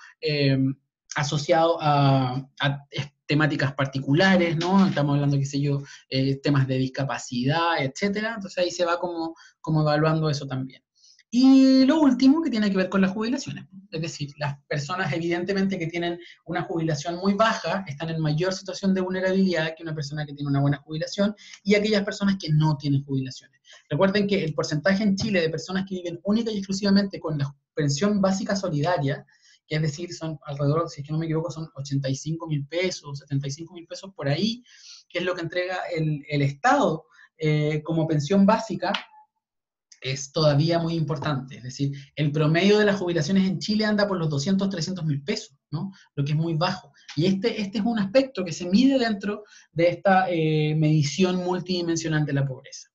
asociados a temáticas particulares, ¿no? Estamos hablando, qué sé yo, temas de discapacidad, etcétera. Entonces ahí se va como evaluando eso también. Y lo último que tiene que ver con las jubilaciones. Es decir, las personas evidentemente que tienen una jubilación muy baja están en mayor situación de vulnerabilidad que una persona que tiene una buena jubilación y aquellas personas que no tienen jubilaciones. Recuerden que el porcentaje en Chile de personas que viven única y exclusivamente con la pensión básica solidaria, que es decir, son alrededor, si es que no me equivoco, son 85.000 pesos, 75.000 pesos por ahí, que es lo que entrega el Estado como pensión básica, es todavía muy importante. Es decir, el promedio de las jubilaciones en Chile anda por los 200, 300.000 pesos, ¿no? Lo que es muy bajo. Y este es un aspecto que se mide dentro de esta medición multidimensional de la pobreza,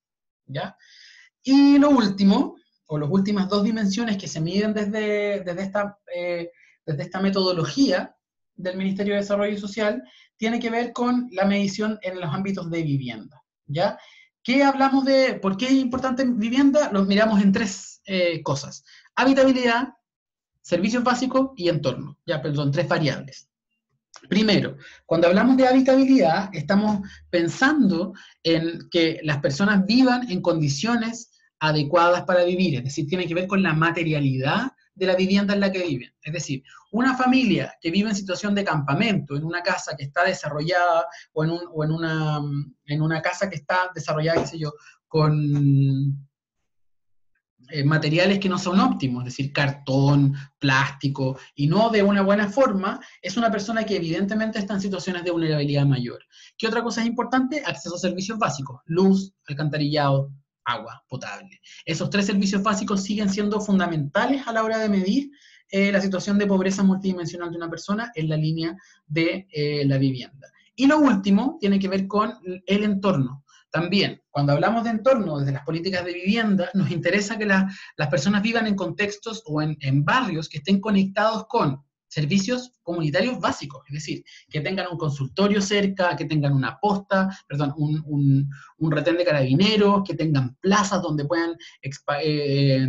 ¿ya? Y lo último, o las últimas dos dimensiones que se miden desde esta metodología del Ministerio de Desarrollo Social, tiene que ver con la medición en los ámbitos de vivienda, ¿ya? ¿Qué hablamos de, por qué es importante vivienda? Los miramos en tres cosas. Habitabilidad, servicios básicos y entorno, ya, perdón, tres variables. Primero, cuando hablamos de habitabilidad, estamos pensando en que las personas vivan en condiciones adecuadas para vivir, es decir, tiene que ver con la materialidad de la vivienda en la que viven. Es decir, una familia que vive en situación de campamento, en una casa que está desarrollada, o en una casa que está desarrollada, qué sé yo, con materiales que no son óptimos, es decir, cartón, plástico, y no de una buena forma, es una persona que evidentemente está en situaciones de vulnerabilidad mayor. ¿Qué otra cosa es importante? Acceso a servicios básicos, luz, alcantarillado, agua potable. Esos tres servicios básicos siguen siendo fundamentales a la hora de medir la situación de pobreza multidimensional de una persona en la línea de la vivienda. Y lo último tiene que ver con el entorno. También, cuando hablamos de entorno desde las políticas de vivienda, nos interesa que las personas vivan en contextos o en barrios que estén conectados con servicios comunitarios básicos, es decir, que tengan un consultorio cerca, que tengan una posta, perdón, un retén de carabineros, que tengan plazas donde puedan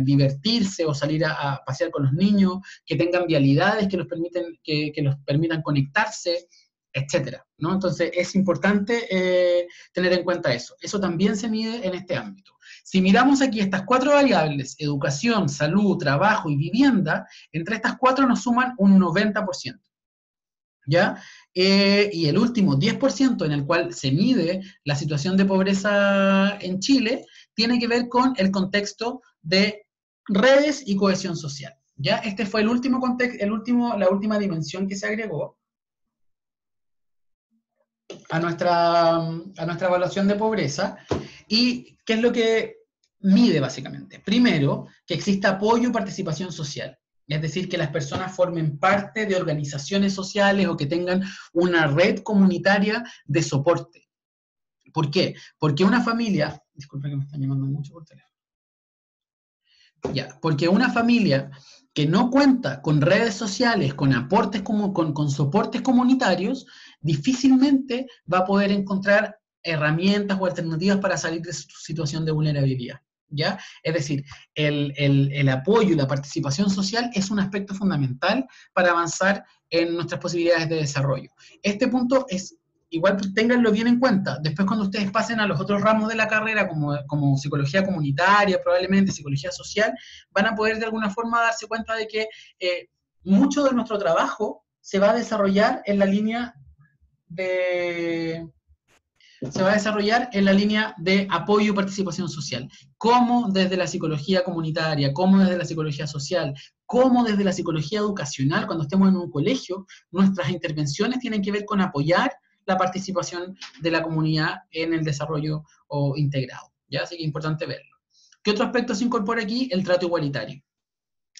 divertirse o salir a pasear con los niños, que tengan vialidades que los permitan conectarse, etcétera, ¿no? Entonces es importante tener en cuenta eso. Eso también se mide en este ámbito. Si miramos aquí estas cuatro variables, educación, salud, trabajo y vivienda, entre estas cuatro nos suman un 90%, ¿ya? Y el último 10% en el cual se mide la situación de pobreza en Chile, tiene que ver con el contexto de redes y cohesión social, ¿ya? Este fue el último contexto, la última dimensión que se agregó a nuestra evaluación de pobreza. ¿Y qué es lo que mide básicamente? Primero, que exista apoyo y participación social. Es decir, que las personas formen parte de organizaciones sociales o que tengan una red comunitaria de soporte. ¿Por qué? Porque una familia, disculpen que me están llamando mucho por teléfono. Ya, porque una familia que no cuenta con redes sociales, con aportes con soportes comunitarios, difícilmente va a poder encontrar herramientas o alternativas para salir de su situación de vulnerabilidad, ¿ya? Es decir, el apoyo y la participación social es un aspecto fundamental para avanzar en nuestras posibilidades de desarrollo. Este punto es igual, ténganlo bien en cuenta. Después cuando ustedes pasen a los otros ramos de la carrera, como psicología comunitaria, probablemente psicología social, van a poder de alguna forma darse cuenta de que mucho de nuestro trabajo se va a desarrollar en la línea de apoyo y participación social, como desde la psicología comunitaria, como desde la psicología social, como desde la psicología educacional, cuando estemos en un colegio, nuestras intervenciones tienen que ver con apoyar la participación de la comunidad en el desarrollo integrado, ¿ya? Así que es importante verlo. ¿Qué otro aspecto se incorpora aquí? El trato igualitario.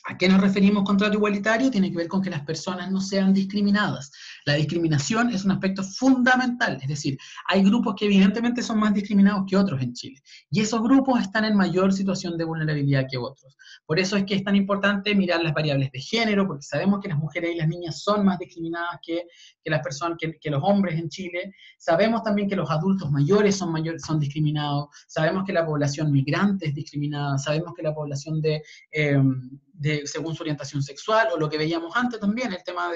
¿A qué nos referimos con trato igualitario? Tiene que ver con que las personas no sean discriminadas. La discriminación es un aspecto fundamental, es decir, hay grupos que evidentemente son más discriminados que otros en Chile, y esos grupos están en mayor situación de vulnerabilidad que otros. Por eso es que es tan importante mirar las variables de género, porque sabemos que las mujeres y las niñas son más discriminadas que las personas, que los hombres en Chile. Sabemos también que los adultos mayores son discriminados, sabemos que la población migrante es discriminada, sabemos que la población según su orientación sexual, o lo que veíamos antes también, el tema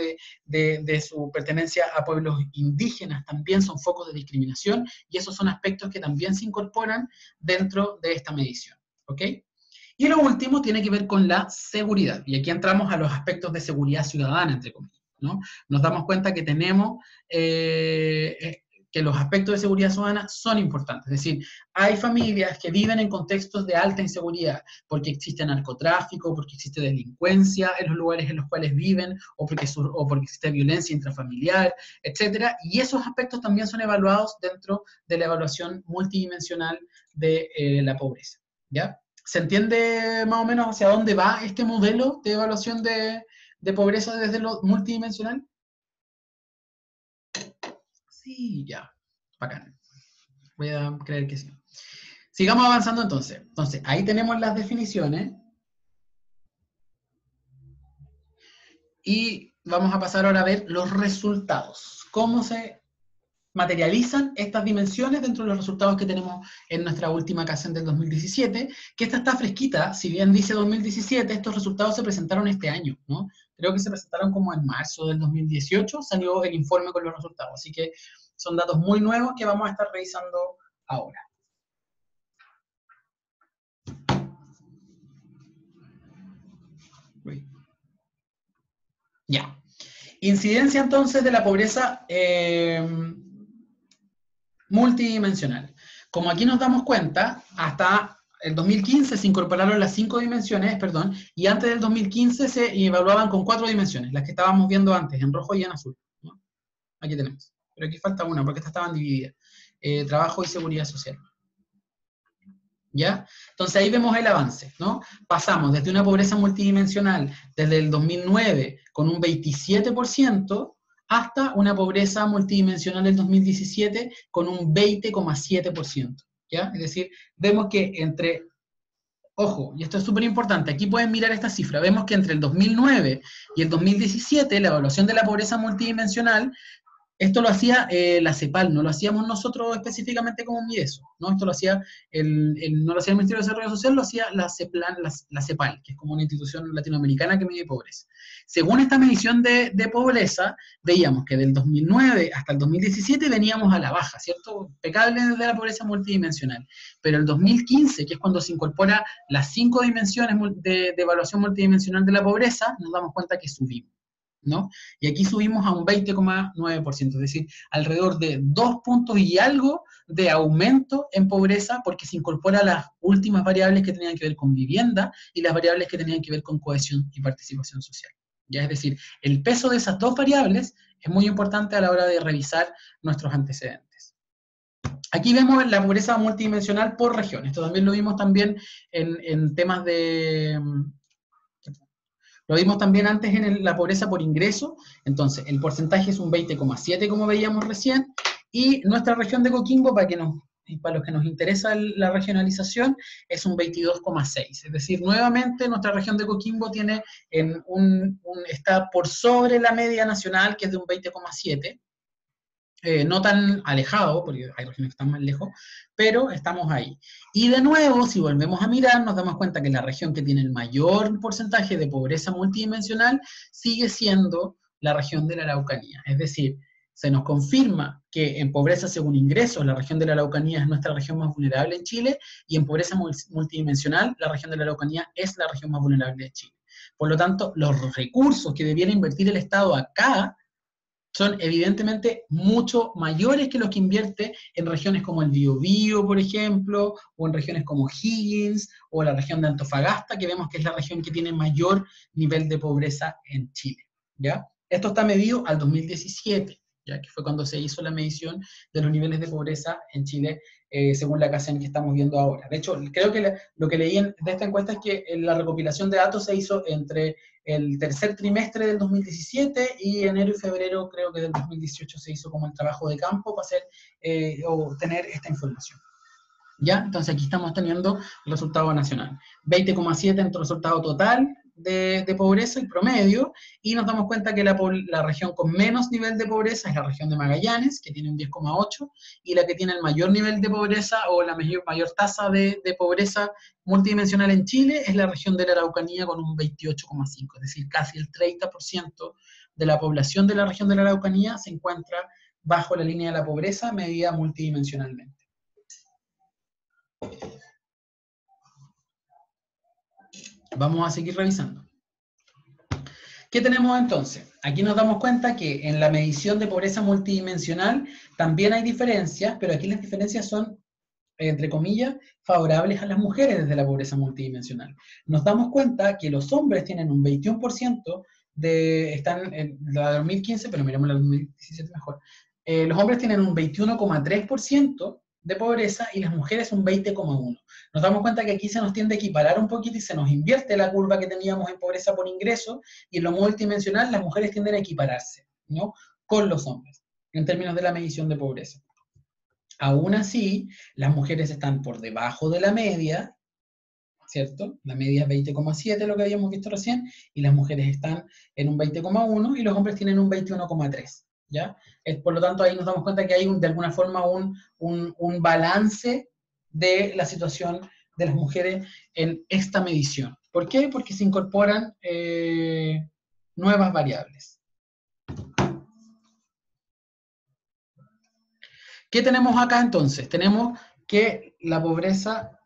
de su pertenencia a pueblos indígenas, también son focos de discriminación, y esos son aspectos que también se incorporan dentro de esta medición, ¿ok? Y lo último tiene que ver con la seguridad, y aquí entramos a los aspectos de seguridad ciudadana, entre comillas, ¿no? Nos damos cuenta que tenemos que los aspectos de seguridad ciudadana son importantes. Es decir, hay familias que viven en contextos de alta inseguridad, porque existe narcotráfico, porque existe delincuencia en los lugares en los cuales viven, o porque existe violencia intrafamiliar, etc. Y esos aspectos también son evaluados dentro de la evaluación multidimensional de la pobreza, ¿ya? ¿Se entiende más o menos hacia dónde va este modelo de evaluación de pobreza desde lo multidimensional? Sí, ya. Bacán. Voy a creer que sí. Sigamos avanzando entonces. Entonces, ahí tenemos las definiciones. Y vamos a pasar ahora a ver los resultados. ¿Cómo se materializan estas dimensiones dentro de los resultados que tenemos en nuestra última Kaizen del 2017? Que esta está fresquita, si bien dice 2017, estos resultados se presentaron este año, ¿no? Creo que se presentaron como en marzo del 2018, salió el informe con los resultados. Así que son datos muy nuevos que vamos a estar revisando ahora. Ya. Incidencia entonces de la pobreza multidimensional. Como aquí nos damos cuenta, hasta el 2015 se incorporaron las 5 dimensiones, perdón, y antes del 2015 se evaluaban con 4 dimensiones, las que estábamos viendo antes, en rojo y en azul, ¿no? Aquí tenemos. Pero aquí falta una, porque estas estaban divididas. Trabajo y seguridad social. ¿Ya? Entonces ahí vemos el avance, ¿no? Pasamos desde una pobreza multidimensional desde el 2009 con un 27% hasta una pobreza multidimensional del 2017 con un 20,7%, ¿ya? Es decir, vemos que entre, ojo, y esto es súper importante, aquí pueden mirar esta cifra, vemos que entre el 2009 y el 2017 la evaluación de la pobreza multidimensional, esto lo hacía la CEPAL, no lo hacíamos nosotros específicamente como MIDESO, ¿no? Esto lo hacía no lo hacía el Ministerio de Desarrollo Social, lo hacía la CEPAL, que es como una institución latinoamericana que mide pobreza. Según esta medición de pobreza, veíamos que del 2009 hasta el 2017 veníamos a la baja, ¿cierto? Impecable desde la pobreza multidimensional. Pero el 2015, que es cuando se incorpora las 5 dimensiones de evaluación multidimensional de la pobreza, nos damos cuenta que subimos, ¿no? Y aquí subimos a un 20,9%, es decir, alrededor de 2 puntos y algo de aumento en pobreza, porque se incorporan las últimas variables que tenían que ver con vivienda y las variables que tenían que ver con cohesión y participación social. Ya, es decir, el peso de esas dos variables es muy importante a la hora de revisar nuestros antecedentes. Aquí vemos la pobreza multidimensional por región. Esto también lo vimos también en temas de... Lo vimos también antes en la pobreza por ingreso, entonces el porcentaje es un 20,7 como veíamos recién, y nuestra región de Coquimbo, para los que nos interesa la regionalización, es un 22,6. Es decir, nuevamente nuestra región de Coquimbo tiene está por sobre la media nacional, que es de un 20,7. No tan alejado, porque hay regiones que están más lejos, pero estamos ahí. Y de nuevo, si volvemos a mirar, nos damos cuenta que la región que tiene el mayor porcentaje de pobreza multidimensional sigue siendo la región de la Araucanía. Es decir, se nos confirma que en pobreza según ingresos, la región de la Araucanía es nuestra región más vulnerable en Chile, y en pobreza multidimensional, la región de la Araucanía es la región más vulnerable de Chile. Por lo tanto, los recursos que debiera invertir el Estado acá son evidentemente mucho mayores que los que invierte en regiones como el Biobío, por ejemplo, o en regiones como Higgins, o la región de Antofagasta, que vemos que es la región que tiene mayor nivel de pobreza en Chile, ¿ya? Esto está medido al 2017, ya que fue cuando se hizo la medición de los niveles de pobreza en Chile, según la CACEN que estamos viendo ahora. De hecho, creo que lo que leí de esta encuesta es que la recopilación de datos se hizo entre el tercer trimestre del 2017 y enero y febrero, creo que del 2018, se hizo como el trabajo de campo para hacer o tener esta información. ¿Ya? Entonces aquí estamos teniendo el resultado nacional. 20,7 entre el resultado total de pobreza, el promedio, y nos damos cuenta que la región con menos nivel de pobreza es la región de Magallanes, que tiene un 10,8, y la que tiene el mayor nivel de pobreza o la mayor tasa de pobreza multidimensional en Chile es la región de la Araucanía con un 28,5, es decir, casi el 30% de la población de la región de la Araucanía se encuentra bajo la línea de la pobreza medida multidimensionalmente. Vamos a seguir revisando. ¿Qué tenemos entonces? Aquí nos damos cuenta que en la medición de pobreza multidimensional también hay diferencias, pero aquí las diferencias son, entre comillas, favorables a las mujeres desde la pobreza multidimensional. Nos damos cuenta que los hombres tienen un 21% están en la de 2015, pero miremos la de 2017 mejor. Los hombres tienen un 21,3% de pobreza y las mujeres un 20,1%. Nos damos cuenta que aquí se nos tiende a equiparar un poquito y se nos invierte la curva que teníamos en pobreza por ingreso, y en lo multidimensional las mujeres tienden a equipararse, ¿no?, con los hombres, en términos de la medición de pobreza. Aún así, las mujeres están por debajo de la media, ¿cierto? La media es 20,7, lo que habíamos visto recién, y las mujeres están en un 20,1 y los hombres tienen un 21,3. ¿Ya? Por lo tanto, ahí nos damos cuenta que hay de alguna forma un balance de la situación de las mujeres en esta medición. ¿Por qué? Porque se incorporan nuevas variables. ¿Qué tenemos acá entonces? Tenemos que la pobreza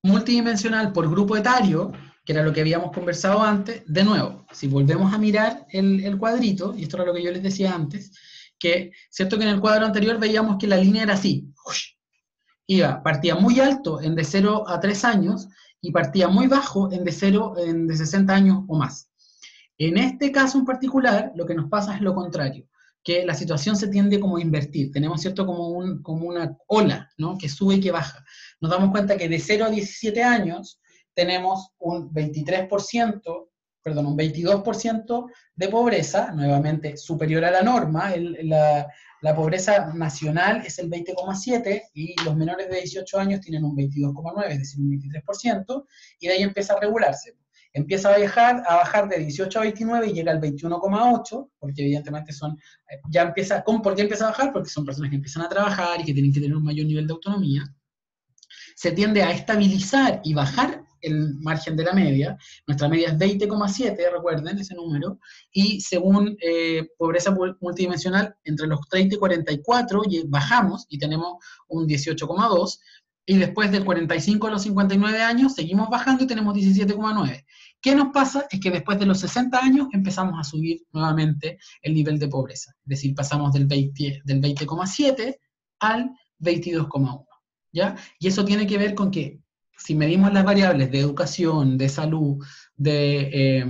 multidimensional por grupo etario, que era lo que habíamos conversado antes, de nuevo, si volvemos a mirar el cuadrito, y esto era lo que yo les decía antes, que, cierto que en el cuadro anterior veíamos que la línea era así, partía muy alto en de 0 a 3 años, y partía muy bajo en de 0 en de 60 años o más. En este caso en particular, lo que nos pasa es lo contrario, que la situación se tiende como a invertir. Tenemos, ¿cierto?, como una ola, ¿no?, que sube y que baja. Nos damos cuenta que de 0 a 17 años tenemos un 23%, perdón, un 22% de pobreza, nuevamente superior a la norma. La pobreza nacional es el 20,7 y los menores de 18 años tienen un 22,9, es decir, un 23%, y de ahí empieza a regularse. Empieza a bajar de 18 a 29 y llega al 21,8, porque evidentemente ¿por qué empieza a bajar? Porque son personas que empiezan a trabajar y que tienen que tener un mayor nivel de autonomía. Se tiende a estabilizar y bajar el margen de la media. Nuestra media es 20,7, recuerden ese número, y según pobreza multidimensional, entre los 30 y 44 bajamos y tenemos un 18,2, y después del 45 a los 59 años seguimos bajando y tenemos 17,9. ¿Qué nos pasa? Es que después de los 60 años empezamos a subir nuevamente el nivel de pobreza, es decir, pasamos del 20,7 al 22,1. ¿Ya? Y eso tiene que ver con que si medimos las variables de educación, de salud, de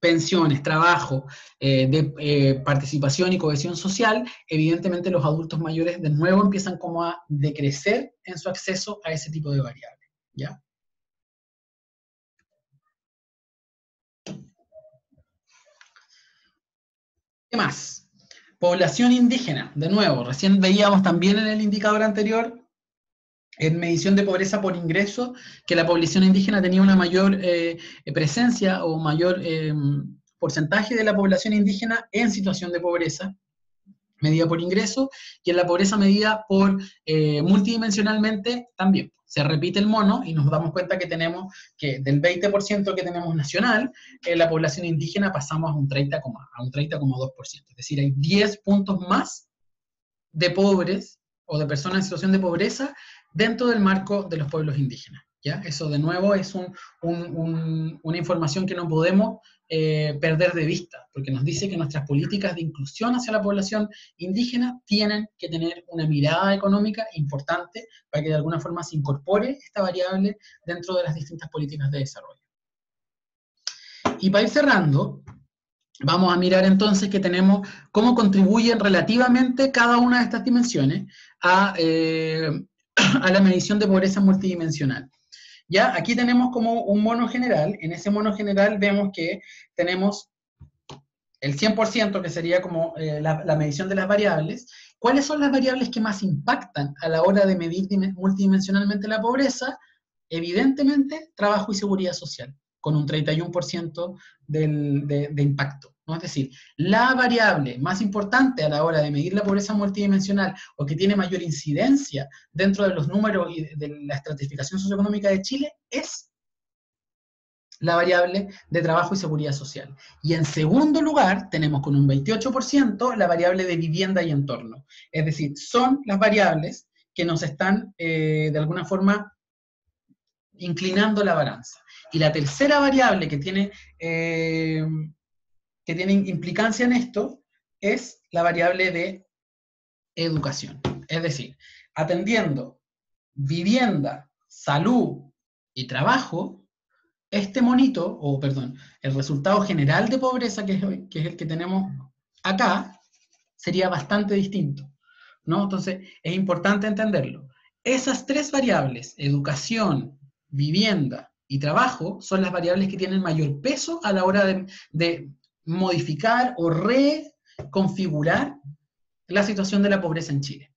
pensiones, trabajo, de participación y cohesión social, evidentemente los adultos mayores de nuevo empiezan como a decrecer en su acceso a ese tipo de variables. ¿Ya? ¿Qué más? Población indígena, de nuevo, recién veíamos también en el indicador anterior, en medición de pobreza por ingreso, que la población indígena tenía una mayor presencia o mayor porcentaje de la población indígena en situación de pobreza, medida por ingreso, y en la pobreza medida por multidimensionalmente también. Se repite el mono y nos damos cuenta que tenemos que del 20% que tenemos nacional, la población indígena pasamos a un 30,2%. Es decir, hay 10 puntos más de pobres o de personas en situación de pobreza dentro del marco de los pueblos indígenas. ¿Ya? Eso de nuevo es una información que no podemos perder de vista, porque nos dice que nuestras políticas de inclusión hacia la población indígena tienen que tener una mirada económica importante para que de alguna forma se incorpore esta variable dentro de las distintas políticas de desarrollo. Y para ir cerrando, vamos a mirar entonces que tenemos cómo contribuyen relativamente cada una de estas dimensiones a, a la medición de pobreza multidimensional. Ya, aquí tenemos como un mono general. En ese mono general vemos que tenemos el 100%, que sería como la medición de las variables. ¿Cuáles son las variables que más impactan a la hora de medir multidimensionalmente la pobreza? Evidentemente, trabajo y seguridad social, con un 31% de impacto, ¿no? Es decir, la variable más importante a la hora de medir la pobreza multidimensional, o que tiene mayor incidencia dentro de los números y de la estratificación socioeconómica de Chile, es la variable de trabajo y seguridad social. Y en segundo lugar, tenemos con un 28% la variable de vivienda y entorno. Es decir, son las variables que nos están, de alguna forma, inclinando la balanza. Y la tercera variable que tiene implicancia en esto es la variable de educación. Es decir, atendiendo vivienda, salud y trabajo, este monito, o perdón, el resultado general de pobreza, que es el que tenemos acá, sería bastante distinto, ¿no? Entonces, es importante entenderlo. Esas tres variables, educación, vivienda y trabajo, son las variables que tienen mayor peso a la hora de modificar o reconfigurar la situación de la pobreza en Chile.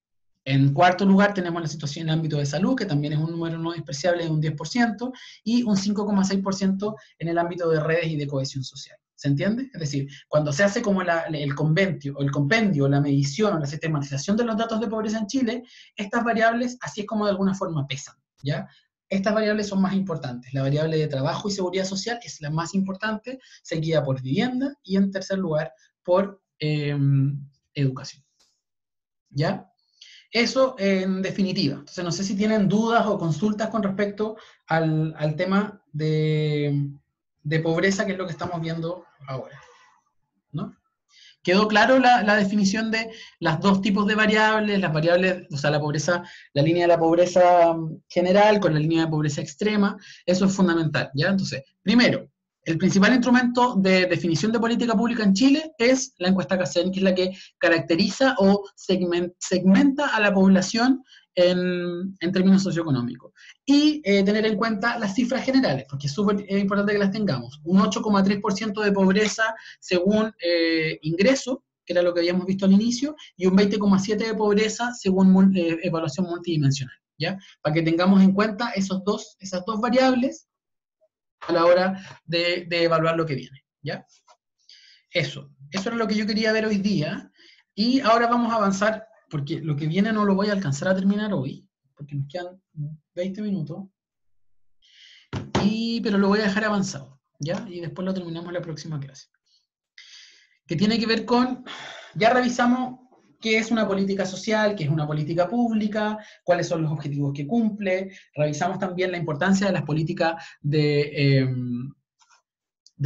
En cuarto lugar tenemos la situación en el ámbito de salud, que también es un número no despreciable de un 10%, y un 5,6% en el ámbito de redes y de cohesión social. ¿Se entiende? Es decir, cuando se hace como el compendio, la medición o la sistematización de los datos de pobreza en Chile, estas variables, así es como de alguna forma pesan, ¿ya? Estas variables son más importantes. La variable de trabajo y seguridad social es la más importante, seguida por vivienda, y en tercer lugar por educación. ¿Ya? Eso en definitiva. Entonces, no sé si tienen dudas o consultas con respecto al tema de pobreza, que es lo que estamos viendo ahora, ¿no? ¿Quedó claro la definición de los dos tipos de variables? Las variables, o sea, la pobreza, la línea de la pobreza general con la línea de pobreza extrema. Eso es fundamental, ¿ya? Entonces, primero, el principal instrumento de definición de política pública en Chile es la encuesta CACEN, que es la que caracteriza o segmenta a la población en términos socioeconómicos. Y tener en cuenta las cifras generales, porque es súper importante que las tengamos. Un 8,3% de pobreza según ingreso, que era lo que habíamos visto al inicio, y un 20,7% de pobreza según evaluación multidimensional, ¿ya? Para que tengamos en cuenta esas dos variables a la hora de evaluar lo que viene, ¿ya? Eso era lo que yo quería ver hoy día, y ahora vamos a avanzar, porque lo que viene no lo voy a alcanzar a terminar hoy, porque nos quedan 20 minutos, pero lo voy a dejar avanzado, ¿ya? Y después lo terminamos en la próxima clase. Que tiene que ver con, ya revisamos qué es una política social, qué es una política pública, cuáles son los objetivos que cumple, revisamos también la importancia de las políticas de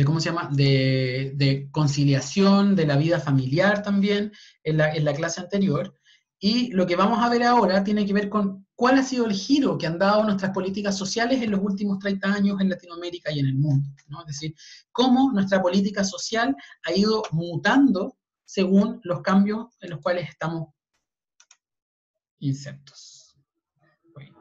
¿cómo se llama?, de conciliación, de la vida familiar también, en la clase anterior. Y lo que vamos a ver ahora tiene que ver con cuál ha sido el giro que han dado nuestras políticas sociales en los últimos 30 años en Latinoamérica y en el mundo, ¿no? Es decir, cómo nuestra política social ha ido mutando según los cambios en los cuales estamos insertos. Bueno.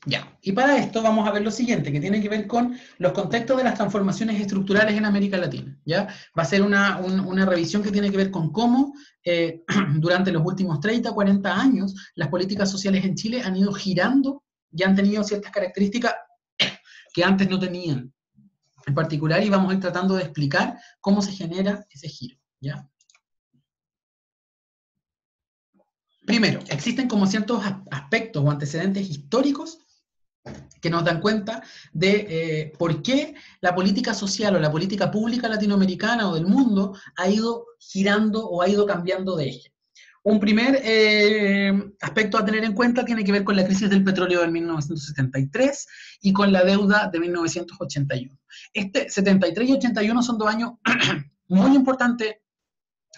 Ya, y para esto vamos a ver lo siguiente, que tiene que ver con los contextos de las transformaciones estructurales en América Latina, ¿ya? Va a ser una revisión que tiene que ver con cómo durante los últimos 30, 40 años las políticas sociales en Chile han ido girando y han tenido ciertas características que antes no tenían en particular, y vamos a ir tratando de explicar cómo se genera ese giro, ¿ya? Primero, existen como ciertos aspectos o antecedentes históricos que nos dan cuenta de por qué la política social o la política pública latinoamericana o del mundo ha ido girando o ha ido cambiando de eje. Un primer aspecto a tener en cuenta tiene que ver con la crisis del petróleo de 1973 y con la deuda de 1981. 73 y 81 son 2 años muy importantes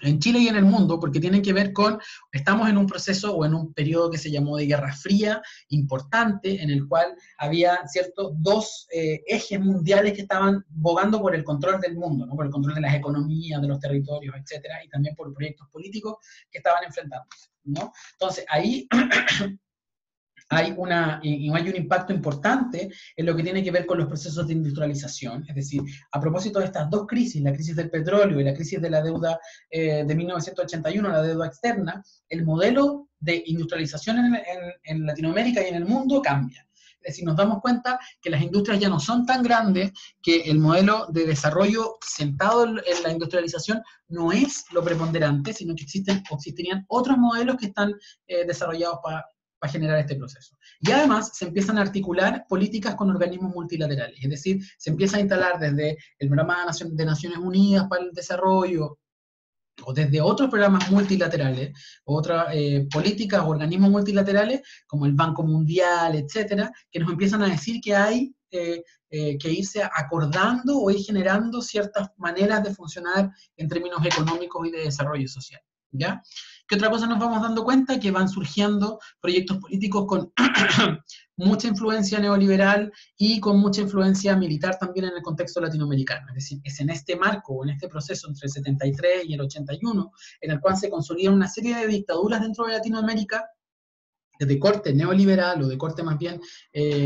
en Chile y en el mundo, porque tienen que ver con, estamos en un proceso o en un periodo que se llamó de Guerra Fría, importante, en el cual había, ¿cierto?, dos ejes mundiales que estaban bogando por el control del mundo, ¿no?, por el control de las economías, de los territorios, etcétera, y también por proyectos políticos que estaban enfrentándose, ¿no? Entonces, ahí hay un impacto importante en lo que tiene que ver con los procesos de industrialización. Es decir, a propósito de estas dos crisis, la crisis del petróleo y la crisis de la deuda de 1981, la deuda externa, el modelo de industrialización en Latinoamérica y en el mundo cambia. Es decir, nos damos cuenta que las industrias ya no son tan grandes, que el modelo de desarrollo sentado en la industrialización no es lo preponderante, sino que existirían otros modelos que están desarrollados para generar este proceso. Y además se empiezan a articular políticas con organismos multilaterales, es decir, se empieza a instalar desde el Programa de Naciones Unidas para el Desarrollo, o desde otros programas multilaterales, otras políticas o organismos multilaterales, como el Banco Mundial, etcétera, que nos empiezan a decir que hay que irse acordando o ir generando ciertas maneras de funcionar en términos económicos y de desarrollo social, ¿ya? ¿Qué otra cosa nos vamos dando cuenta? Que van surgiendo proyectos políticos con mucha influencia neoliberal y con mucha influencia militar también en el contexto latinoamericano. Es decir, es en este marco, o en este proceso entre el 73 y el 81, en el cual se consolidan una serie de dictaduras dentro de Latinoamérica, de corte neoliberal o de corte más bien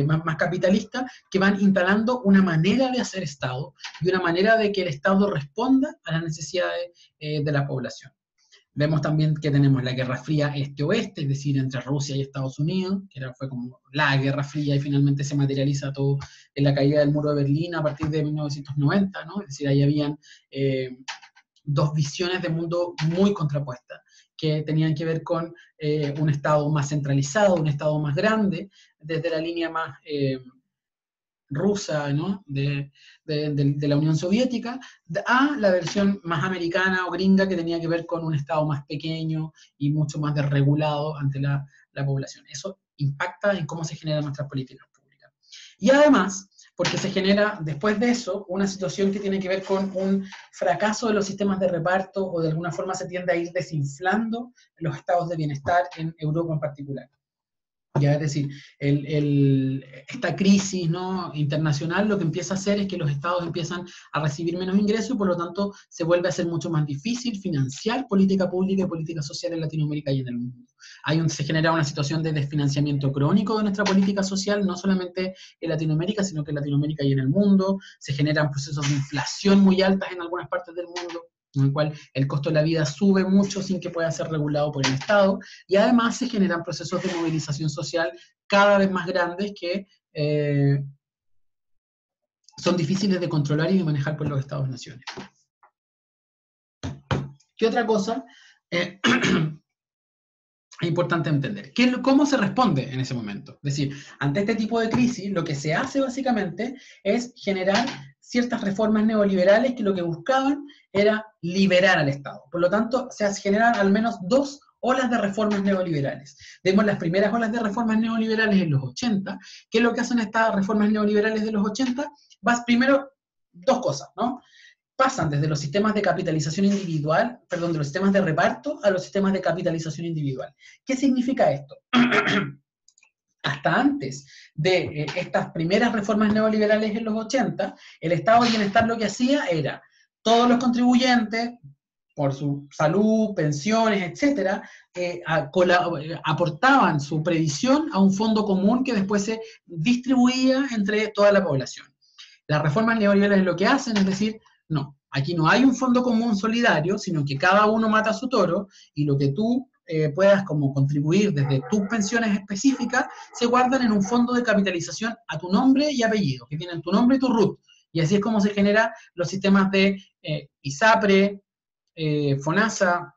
más capitalista, que van instalando una manera de hacer Estado y una manera de que el Estado responda a las necesidades de la población. Vemos también que tenemos la Guerra Fría este-oeste, es decir, entre Rusia y Estados Unidos, que fue como la Guerra Fría y finalmente se materializa todo en la caída del muro de Berlín a partir de 1990, ¿no? Es decir, ahí habían dos visiones de mundo muy contrapuestas, que tenían que ver con un Estado más centralizado, un Estado más grande, desde la línea más rusa, ¿no?, de la Unión Soviética, a la versión más americana o gringa, que tenía que ver con un Estado más pequeño y mucho más desregulado ante la población. Eso impacta en cómo se generan nuestras políticas públicas. Y además, porque se genera después de eso una situación que tiene que ver con un fracaso de los sistemas de reparto, o de alguna forma se tiende a ir desinflando los estados de bienestar en Europa en particular. Ya, es decir, esta crisis, ¿no?, internacional, lo que empieza a hacer es que los estados empiezan a recibir menos ingresos y por lo tanto se vuelve a ser mucho más difícil financiar política pública y política social en Latinoamérica y en el mundo. Se genera una situación de desfinanciamiento crónico de nuestra política social, no solamente en Latinoamérica, sino que en Latinoamérica y en el mundo. Se generan procesos de inflación muy altas en algunas partes del mundo, en el cual el costo de la vida sube mucho sin que pueda ser regulado por el Estado, y además se generan procesos de movilización social cada vez más grandes que son difíciles de controlar y de manejar por los Estados-naciones. ¿Qué otra cosa es importante entender? ¿Cómo se responde en ese momento? Es decir, ante este tipo de crisis, lo que se hace básicamente es generar ciertas reformas neoliberales que lo que buscaban era liberar al Estado. Por lo tanto, se generan al menos dos olas de reformas neoliberales. Vemos las primeras olas de reformas neoliberales en los 80. ¿Qué es lo que hacen estas reformas neoliberales de los 80? Primero, dos cosas, ¿no? Pasan desde los sistemas de capitalización individual, perdón, de los sistemas de reparto a los sistemas de capitalización individual. ¿Qué significa esto? Hasta antes de estas primeras reformas neoliberales en los 80, el Estado de Bienestar lo que hacía era, todos los contribuyentes, por su salud, pensiones, etcétera, aportaban su previsión a un fondo común que después se distribuía entre toda la población. Las reformas neoliberales lo que hacen es decir, no, aquí no hay un fondo común solidario, sino que cada uno mata a su toro, y lo que tú puedas como contribuir desde tus pensiones específicas, se guardan en un fondo de capitalización a tu nombre y apellido, que tienen tu nombre y tu RUT. Y así es como se generan los sistemas de ISAPRE, FONASA,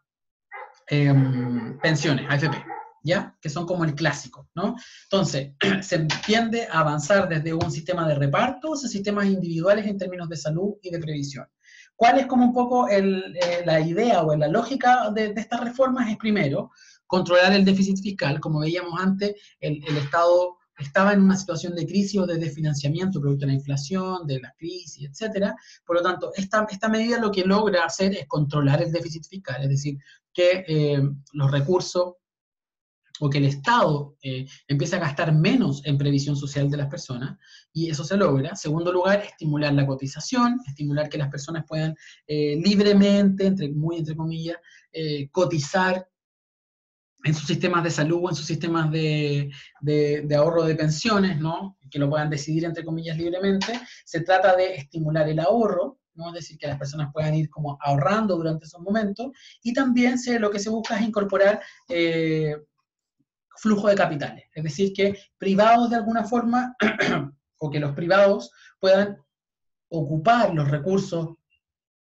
pensiones, AFP, ¿ya? Que son como el clásico, ¿no? Entonces, se tiende a avanzar desde un sistema de reparto a sistemas individuales en términos de salud y de previsión. ¿Cuál es como un poco la idea o la lógica de estas reformas? Es primero, controlar el déficit fiscal. Como veíamos antes, el Estado estaba en una situación de crisis o de desfinanciamiento producto de la inflación, de la crisis, etcétera. Por lo tanto, esta medida lo que logra hacer es controlar el déficit fiscal, es decir, que los recursos o que el Estado empiece a gastar menos en previsión social de las personas, y eso se logra. En segundo lugar, estimular la cotización, estimular que las personas puedan libremente, muy entre comillas, cotizar en sus sistemas de salud o en sus sistemas de ahorro de pensiones, ¿no? Que lo puedan decidir, entre comillas, libremente. Se trata de estimular el ahorro, ¿no? Es decir, que las personas puedan ir como ahorrando durante esos momentos, y también lo que se busca es incorporar flujo de capitales, es decir, que privados de alguna forma, o que los privados puedan ocupar los recursos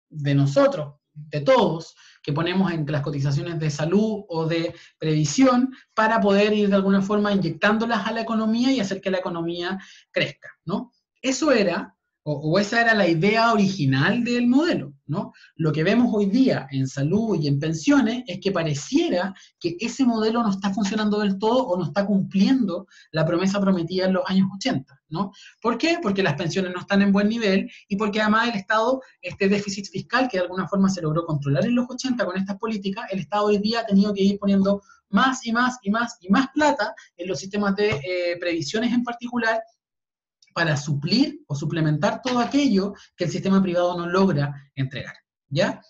de nosotros, de todos, que ponemos en las cotizaciones de salud o de previsión, para poder ir de alguna forma inyectándolas a la economía y hacer que la economía crezca, ¿no? Eso era, o esa era la idea original del modelo, ¿no? Lo que vemos hoy día en salud y en pensiones es que pareciera que ese modelo no está funcionando del todo o no está cumpliendo la promesa prometida en los años 80, ¿no? ¿Por qué? Porque las pensiones no están en buen nivel y porque además el Estado, este déficit fiscal que de alguna forma se logró controlar en los 80 con estas políticas, el Estado hoy día ha tenido que ir poniendo más y más y más y más plata en los sistemas de previsiones en particular, para suplir o suplementar todo aquello que el sistema privado no logra entregar, ¿ya?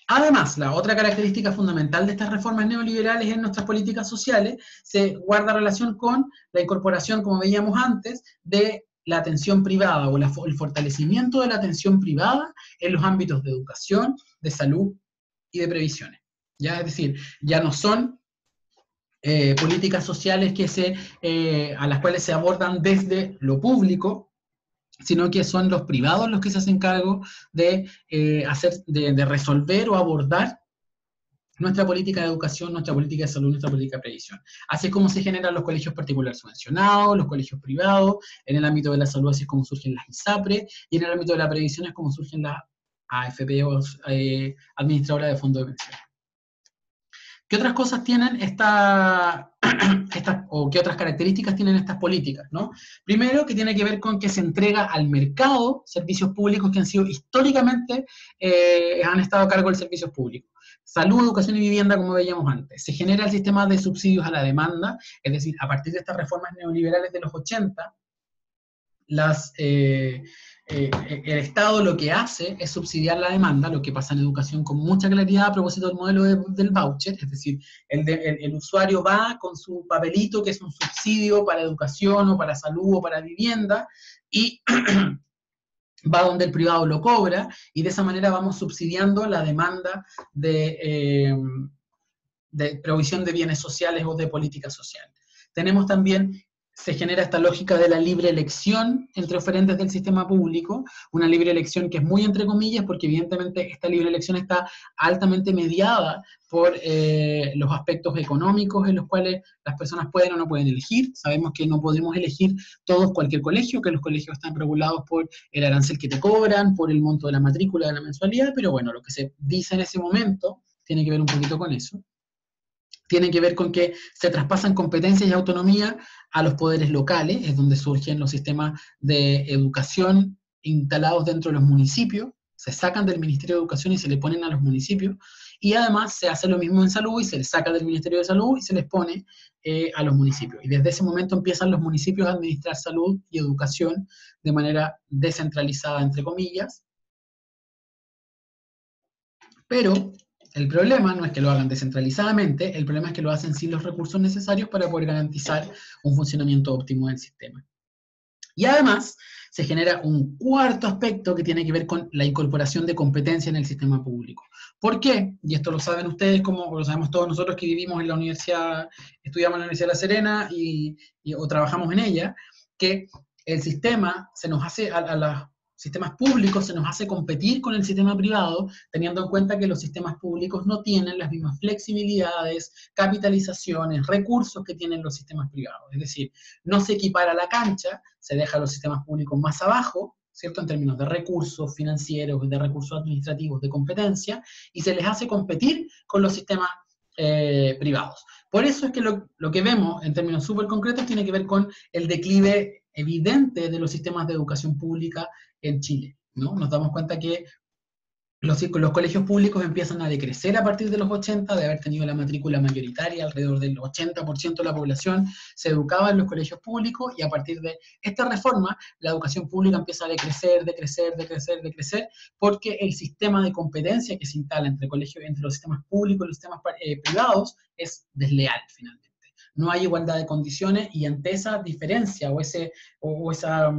Además, la otra característica fundamental de estas reformas neoliberales en nuestras políticas sociales se guarda relación con la incorporación, como veíamos antes, de la atención privada o el fortalecimiento de la atención privada en los ámbitos de educación, de salud y de previsiones, ¿ya? Es decir, ya no son políticas sociales a las cuales se abordan desde lo público, sino que son los privados los que se hacen cargo de resolver o abordar nuestra política de educación, nuestra política de salud, nuestra política de previsión. Así es como se generan los colegios particulares subvencionados, los colegios privados, en el ámbito de la salud así es como surgen las ISAPRE, y en el ámbito de la previsión es como surgen las AFP o administradoras de fondos de pensiones. ¿Qué otras cosas tienen o qué otras características tienen estas políticas, ¿no? Primero, que tiene que ver con que se entrega al mercado servicios públicos que han sido históricamente, han estado a cargo del servicios públicos. Salud, educación y vivienda, como veíamos antes. Se genera el sistema de subsidios a la demanda, es decir, a partir de estas reformas neoliberales de los 80, el Estado lo que hace es subsidiar la demanda, lo que pasa en educación con mucha claridad a propósito del modelo del voucher, es decir, el usuario va con su papelito que es un subsidio para educación o para salud o para vivienda, y va donde el privado lo cobra, y de esa manera vamos subsidiando la demanda de provisión de bienes sociales o de política social. Tenemos también, se genera esta lógica de la libre elección entre oferentes del sistema público, una libre elección que es muy entre comillas, porque evidentemente esta libre elección está altamente mediada por los aspectos económicos en los cuales las personas pueden o no pueden elegir. Sabemos que no podemos elegir todos cualquier colegio, que los colegios están regulados por el arancel que te cobran, por el monto de la matrícula, de la mensualidad, pero bueno, lo que se dice en ese momento tiene que ver un poquito con eso. Tiene que ver con que se traspasan competencias y autonomía a los poderes locales, es donde surgen los sistemas de educación instalados dentro de los municipios, se sacan del Ministerio de Educación y se le ponen a los municipios, y además se hace lo mismo en salud y se les saca del Ministerio de Salud y se les pone a los municipios. Y desde ese momento empiezan los municipios a administrar salud y educación de manera descentralizada, entre comillas, pero el problema no es que lo hagan descentralizadamente, el problema es que lo hacen sin los recursos necesarios para poder garantizar un funcionamiento óptimo del sistema. Y además, se genera un cuarto aspecto que tiene que ver con la incorporación de competencia en el sistema público. ¿Por qué? Y esto lo saben ustedes, como lo sabemos todos nosotros que vivimos en la universidad, estudiamos en la Universidad de La Serena o trabajamos en ella, que el sistema se nos hace, a los sistemas públicos se nos hace competir con el sistema privado, teniendo en cuenta que los sistemas públicos no tienen las mismas flexibilidades, capitalizaciones, recursos que tienen los sistemas privados. Es decir, no se equipara la cancha, se deja a los sistemas públicos más abajo, ¿cierto? En términos de recursos financieros, de recursos administrativos, de competencia, y se les hace competir con los sistemas privados. Por eso es que lo que vemos en términos súper concretos tiene que ver con el declive evidente de los sistemas de educación pública en Chile, ¿no? Nos damos cuenta que los colegios públicos empiezan a decrecer a partir de los 80, de haber tenido la matrícula mayoritaria, alrededor del 80% de la población se educaba en los colegios públicos, y a partir de esta reforma, la educación pública empieza a decrecer, porque el sistema de competencia que se instala entre los sistemas públicos y los sistemas privados es desleal, finalmente. No hay igualdad de condiciones, y ante esa diferencia, esa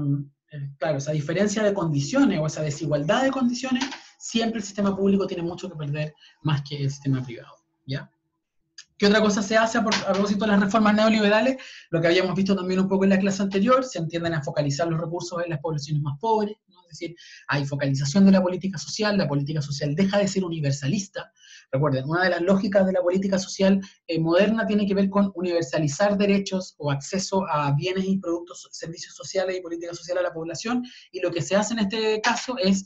diferencia de condiciones, o esa desigualdad de condiciones, siempre el sistema público tiene mucho que perder más que el sistema privado, ¿ya? ¿Qué otra cosa se hace a propósito de las reformas neoliberales? Lo que habíamos visto también un poco en la clase anterior, se entienden a focalizar los recursos en las poblaciones más pobres, ¿no? Es decir, hay focalización de la política social deja de ser universalista. Recuerden, una de las lógicas de la política social moderna tiene que ver con universalizar derechos o acceso a bienes y productos, servicios sociales y política social a la población, y lo que se hace en este caso es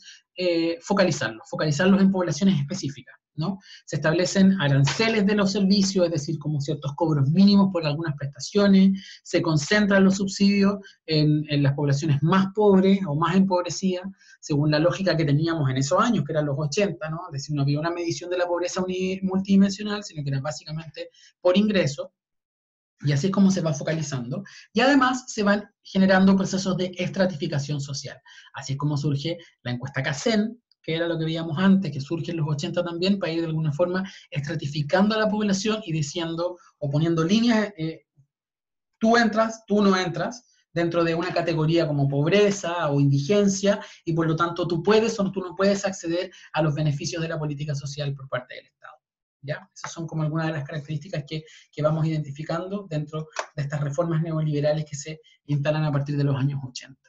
focalizarlos en poblaciones específicas, ¿no? Se establecen aranceles de los servicios, es decir, como ciertos cobros mínimos por algunas prestaciones, se concentran los subsidios en las poblaciones más pobres o más empobrecidas, según la lógica que teníamos en esos años, que eran los 80, ¿no? Es decir, no había una medición de la pobreza multidimensional, sino que era básicamente por ingreso. Y así es como se va focalizando. Y además se van generando procesos de estratificación social. Así es como surge la encuesta CACEN, que era lo que veíamos antes, que surge en los 80 también, para ir de alguna forma estratificando a la población y diciendo, o poniendo líneas, tú entras, tú no entras, dentro de una categoría como pobreza o indigencia, y por lo tanto tú puedes o tú no puedes acceder a los beneficios de la política social por parte del Estado. ¿Ya? Esas son como algunas de las características que vamos identificando dentro de estas reformas neoliberales que se instalan a partir de los años 80.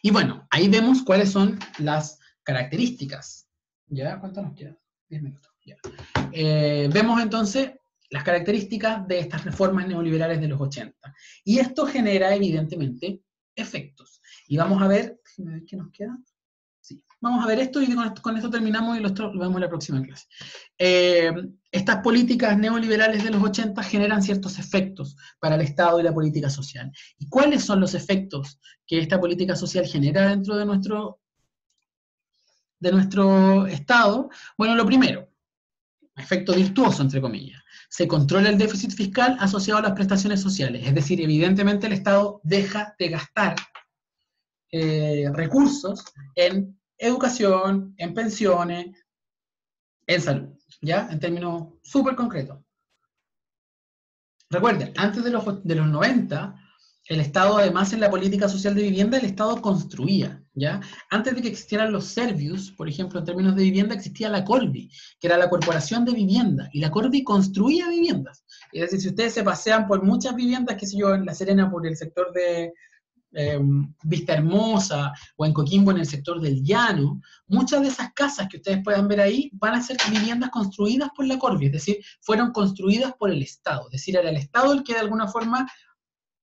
Y bueno, ahí vemos cuáles son las características. ¿Ya? ¿Cuánto nos queda? 10 minutos. Ya. Vemos entonces las características de estas reformas neoliberales de los 80. Y esto genera, evidentemente, efectos. Y vamos a ver, ¿qué nos queda? Sí. Vamos a ver esto, y con esto terminamos, y lo vemos en la próxima clase. Estas políticas neoliberales de los 80 generan ciertos efectos para el Estado y la política social. ¿Y cuáles son los efectos que esta política social genera dentro de nuestro Estado? Bueno, lo primero, efecto virtuoso, entre comillas. Se controla el déficit fiscal asociado a las prestaciones sociales. Es decir, evidentemente el Estado deja de gastar recursos en educación, en pensiones, en salud, ¿ya? En términos súper concretos. Recuerden, antes de los 90, el Estado, además, en la política social de vivienda, el Estado construía, ¿ya? Antes de que existieran los Servius, por ejemplo, en términos de vivienda, existía la Corvi, que era la Corporación de Vivienda, y la Corvi construía viviendas. Es decir, si ustedes se pasean por muchas viviendas, qué sé yo, en La Serena, por el sector de Vista Hermosa, o en Coquimbo, en el sector del Llano, muchas de esas casas que ustedes puedan ver ahí van a ser viviendas construidas por la Corvi, es decir, fueron construidas por el Estado, es decir, era el Estado el que de alguna forma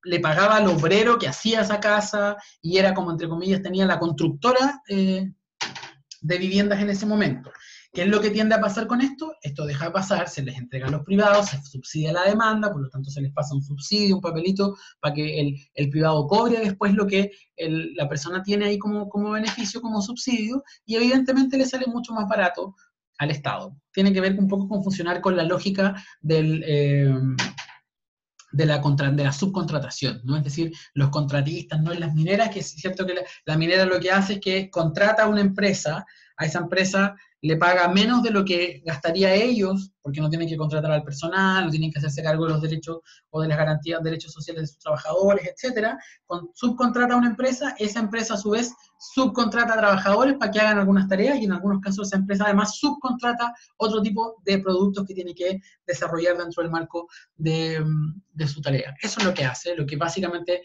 le pagaba al obrero que hacía esa casa, y era como, entre comillas, tenía la constructora de viviendas en ese momento. ¿Qué es lo que tiende a pasar con esto? Esto deja de pasar, se les entrega a los privados, se subsidia la demanda, por lo tanto se les pasa un subsidio, un papelito, para que el privado cobre después lo que la persona tiene ahí como beneficio, como subsidio, y evidentemente le sale mucho más barato al Estado. Tiene que ver un poco con funcionar con la lógica de la subcontratación, ¿no? Es decir, los contratistas, no en las mineras, que es cierto que la minera lo que hace es que contrata a una empresa, a esa empresa le paga menos de lo que gastaría ellos, porque no tienen que contratar al personal, no tienen que hacerse cargo de los derechos o de las garantías, derechos sociales de sus trabajadores, etcétera. Subcontrata a una empresa, esa empresa a su vez subcontrata a trabajadores para que hagan algunas tareas, y en algunos casos esa empresa además subcontrata otro tipo de productos que tiene que desarrollar dentro del marco de su tarea. Eso es lo que hace, lo que básicamente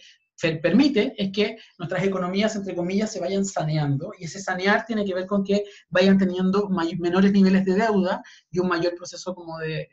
permite es que nuestras economías, entre comillas, se vayan saneando, y ese sanear tiene que ver con que vayan teniendo menores niveles de deuda y un mayor proceso como de,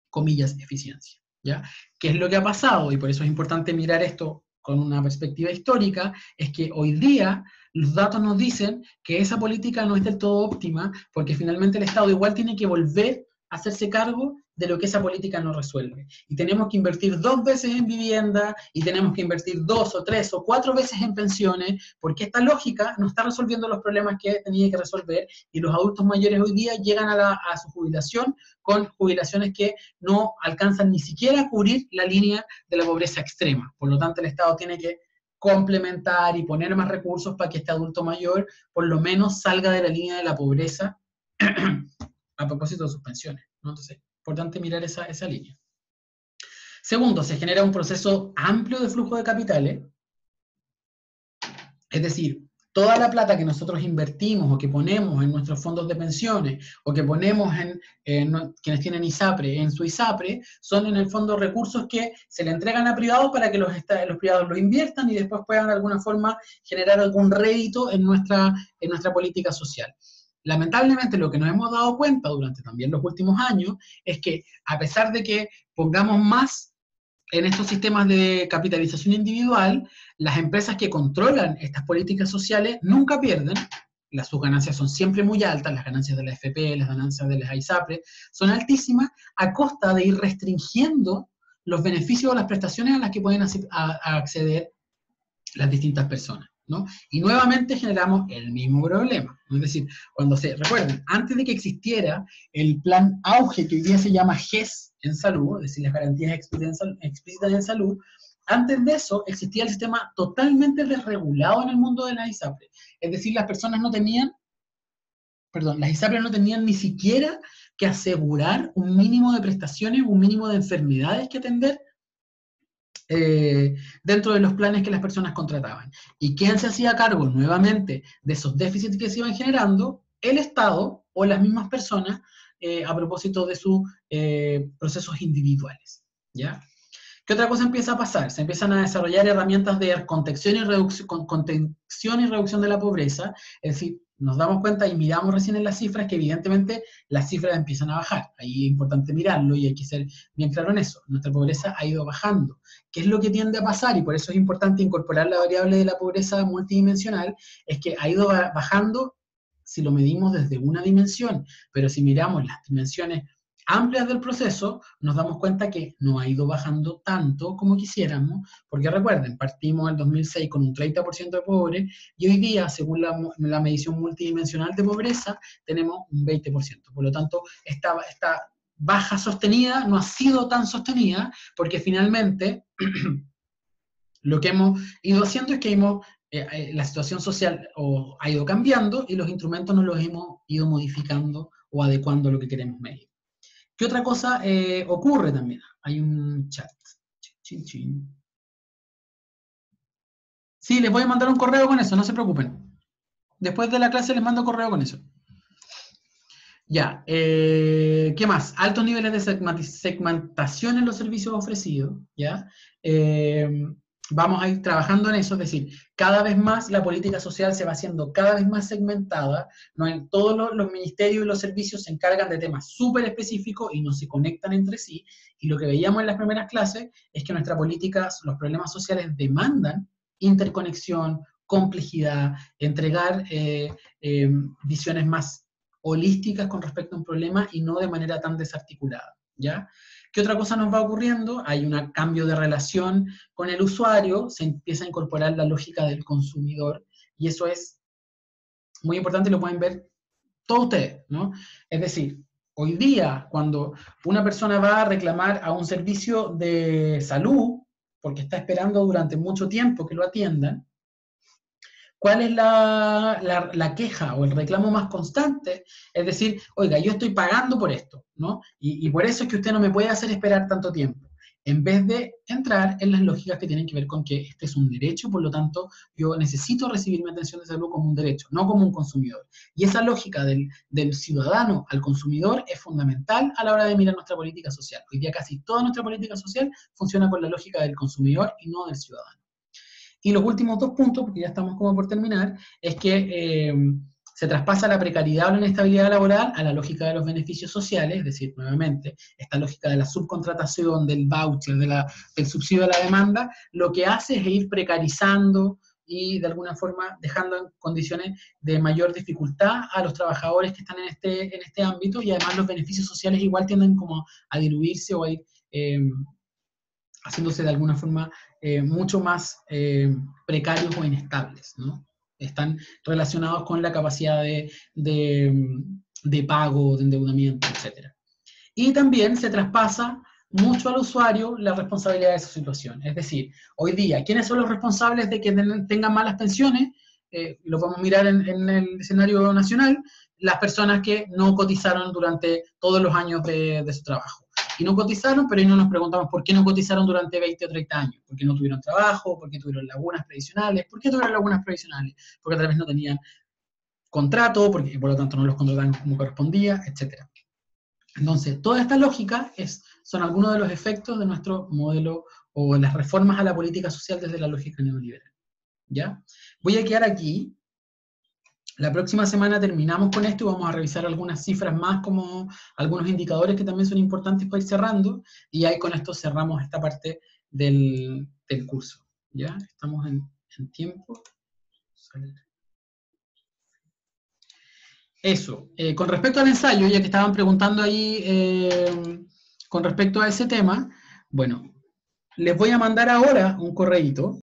comillas, eficiencia, ¿ya? ¿Qué es lo que ha pasado? Y por eso es importante mirar esto con una perspectiva histórica, es que hoy día los datos nos dicen que esa política no es del todo óptima, porque finalmente el Estado igual tiene que volver hacerse cargo de lo que esa política no resuelve. Y tenemos que invertir 2 veces en vivienda, y tenemos que invertir 2 o 3 o 4 veces en pensiones, porque esta lógica no está resolviendo los problemas que tenía que resolver, y los adultos mayores hoy día llegan a su jubilación con jubilaciones que no alcanzan ni siquiera a cubrir la línea de la pobreza extrema. Por lo tanto, el Estado tiene que complementar y poner más recursos para que este adulto mayor por lo menos salga de la línea de la pobreza a propósito de sus pensiones, ¿no? Entonces, importante mirar esa línea. Segundo, se genera un proceso amplio de flujo de capitales, es decir, toda la plata que nosotros invertimos o que ponemos en nuestros fondos de pensiones o que ponemos en quienes tienen ISAPRE, en su ISAPRE, son en el fondo recursos que se le entregan a privados para que los privados lo inviertan y después puedan de alguna forma generar algún rédito en nuestra política social. Lamentablemente, lo que nos hemos dado cuenta durante también los últimos años es que, a pesar de que pongamos más en estos sistemas de capitalización individual, las empresas que controlan estas políticas sociales nunca pierden, sus ganancias son siempre muy altas, las ganancias de la AFP, las ganancias de las ISAPRE, son altísimas a costa de ir restringiendo los beneficios o las prestaciones a las que pueden acceder las distintas personas, ¿no? Y nuevamente generamos el mismo problema. Es decir, recuerden, antes de que existiera el plan Auge, que hoy día se llama GES en salud, es decir, las garantías explícitas en salud, antes de eso existía el sistema totalmente desregulado en el mundo de las ISAPRE. Es decir, las ISAPRE no tenían ni siquiera que asegurar un mínimo de prestaciones, un mínimo de enfermedades que atender dentro de los planes que las personas contrataban. ¿Y quién se hacía cargo nuevamente de esos déficits que se iban generando? El Estado o las mismas personas a propósito de sus procesos individuales, ¿ya? ¿Qué otra cosa empieza a pasar? Se empiezan a desarrollar herramientas de contención y reducción de la pobreza, es decir, nos damos cuenta y miramos recién en las cifras que evidentemente las cifras empiezan a bajar. Ahí es importante mirarlo y hay que ser bien claro en eso. Nuestra pobreza ha ido bajando. ¿Qué es lo que tiende a pasar? Y por eso es importante incorporar la variable de la pobreza multidimensional, es que ha ido bajando si lo medimos desde una dimensión, pero si miramos las dimensiones amplias del proceso, nos damos cuenta que no ha ido bajando tanto como quisiéramos, porque recuerden, partimos en el 2006 con un 30% de pobres, y hoy día, según la medición multidimensional de pobreza, tenemos un 20%. Por lo tanto, esta baja sostenida no ha sido tan sostenida, porque finalmente lo que hemos ido haciendo es que la situación social ha ido cambiando y los instrumentos nos los hemos ido modificando o adecuando a lo que queremos medir. ¿Qué otra cosa ocurre también? Hay un chat. Chin, chin. Sí, les voy a mandar un correo con eso, no se preocupen. Después de la clase les mando correo con eso. Ya, ¿qué más? Altos niveles de segmentación en los servicios ofrecidos, ¿ya? Vamos a ir trabajando en eso, es decir, cada vez más la política social se va haciendo cada vez más segmentada, ¿no? Todos los ministerios y los servicios se encargan de temas súper específicos y no se conectan entre sí, y lo que veíamos en las primeras clases es que nuestra política, los problemas sociales demandan interconexión, complejidad, entregar visiones más holísticas con respecto a un problema y no de manera tan desarticulada, ¿ya? ¿Qué otra cosa nos va ocurriendo? Hay un cambio de relación con el usuario, se empieza a incorporar la lógica del consumidor, y eso es muy importante y lo pueden ver todos ustedes, ¿no? Es decir, hoy día, cuando una persona va a reclamar a un servicio de salud, porque está esperando durante mucho tiempo que lo atiendan, ¿cuál es la queja o el reclamo más constante? Es decir, oiga, yo estoy pagando por esto, ¿no? Y por eso es que usted no me puede hacer esperar tanto tiempo. En vez de entrar en las lógicas que tienen que ver con que este es un derecho, por lo tanto, yo necesito recibir mi atención de salud como un derecho, no como un consumidor. Y esa lógica del ciudadano al consumidor es fundamental a la hora de mirar nuestra política social. Hoy día casi toda nuestra política social funciona con la lógica del consumidor y no del ciudadano. Y los últimos 2 puntos, porque ya estamos como por terminar, es que se traspasa la precariedad o la inestabilidad laboral a la lógica de los beneficios sociales, es decir, nuevamente, esta lógica de la subcontratación, del voucher, del subsidio a la demanda, lo que hace es ir precarizando y de alguna forma dejando en condiciones de mayor dificultad a los trabajadores que están en este ámbito, y además los beneficios sociales igual tienden como a diluirse o a ir haciéndose de alguna forma mucho más precarios o inestables, ¿no? Están relacionados con la capacidad de pago, de endeudamiento, etc. Y también se traspasa mucho al usuario la responsabilidad de esa situación. Es decir, hoy día, ¿quiénes son los responsables de que tengan malas pensiones? Lo podemos mirar en el escenario nacional, las personas que no cotizaron durante todos los años de su trabajo. Y no cotizaron, pero ahí no nos preguntamos por qué no cotizaron durante 20 o 30 años. ¿Por qué no tuvieron trabajo? ¿Por qué tuvieron lagunas previsionales? ¿Por qué tuvieron lagunas previsionales? Porque tal vez no tenían contrato, porque por lo tanto no los contrataron como correspondía, etc. Entonces, toda esta lógica son algunos de los efectos de nuestro modelo o las reformas a la política social desde la lógica neoliberal. ¿Ya? Voy a quedar aquí. La próxima semana terminamos con esto y vamos a revisar algunas cifras más, como algunos indicadores que también son importantes para ir cerrando, y ahí con esto cerramos esta parte del curso. ¿Ya? Estamos en tiempo. Eso. Con respecto al ensayo, ya que estaban preguntando ahí con respecto a ese tema, bueno, les voy a mandar ahora un correíto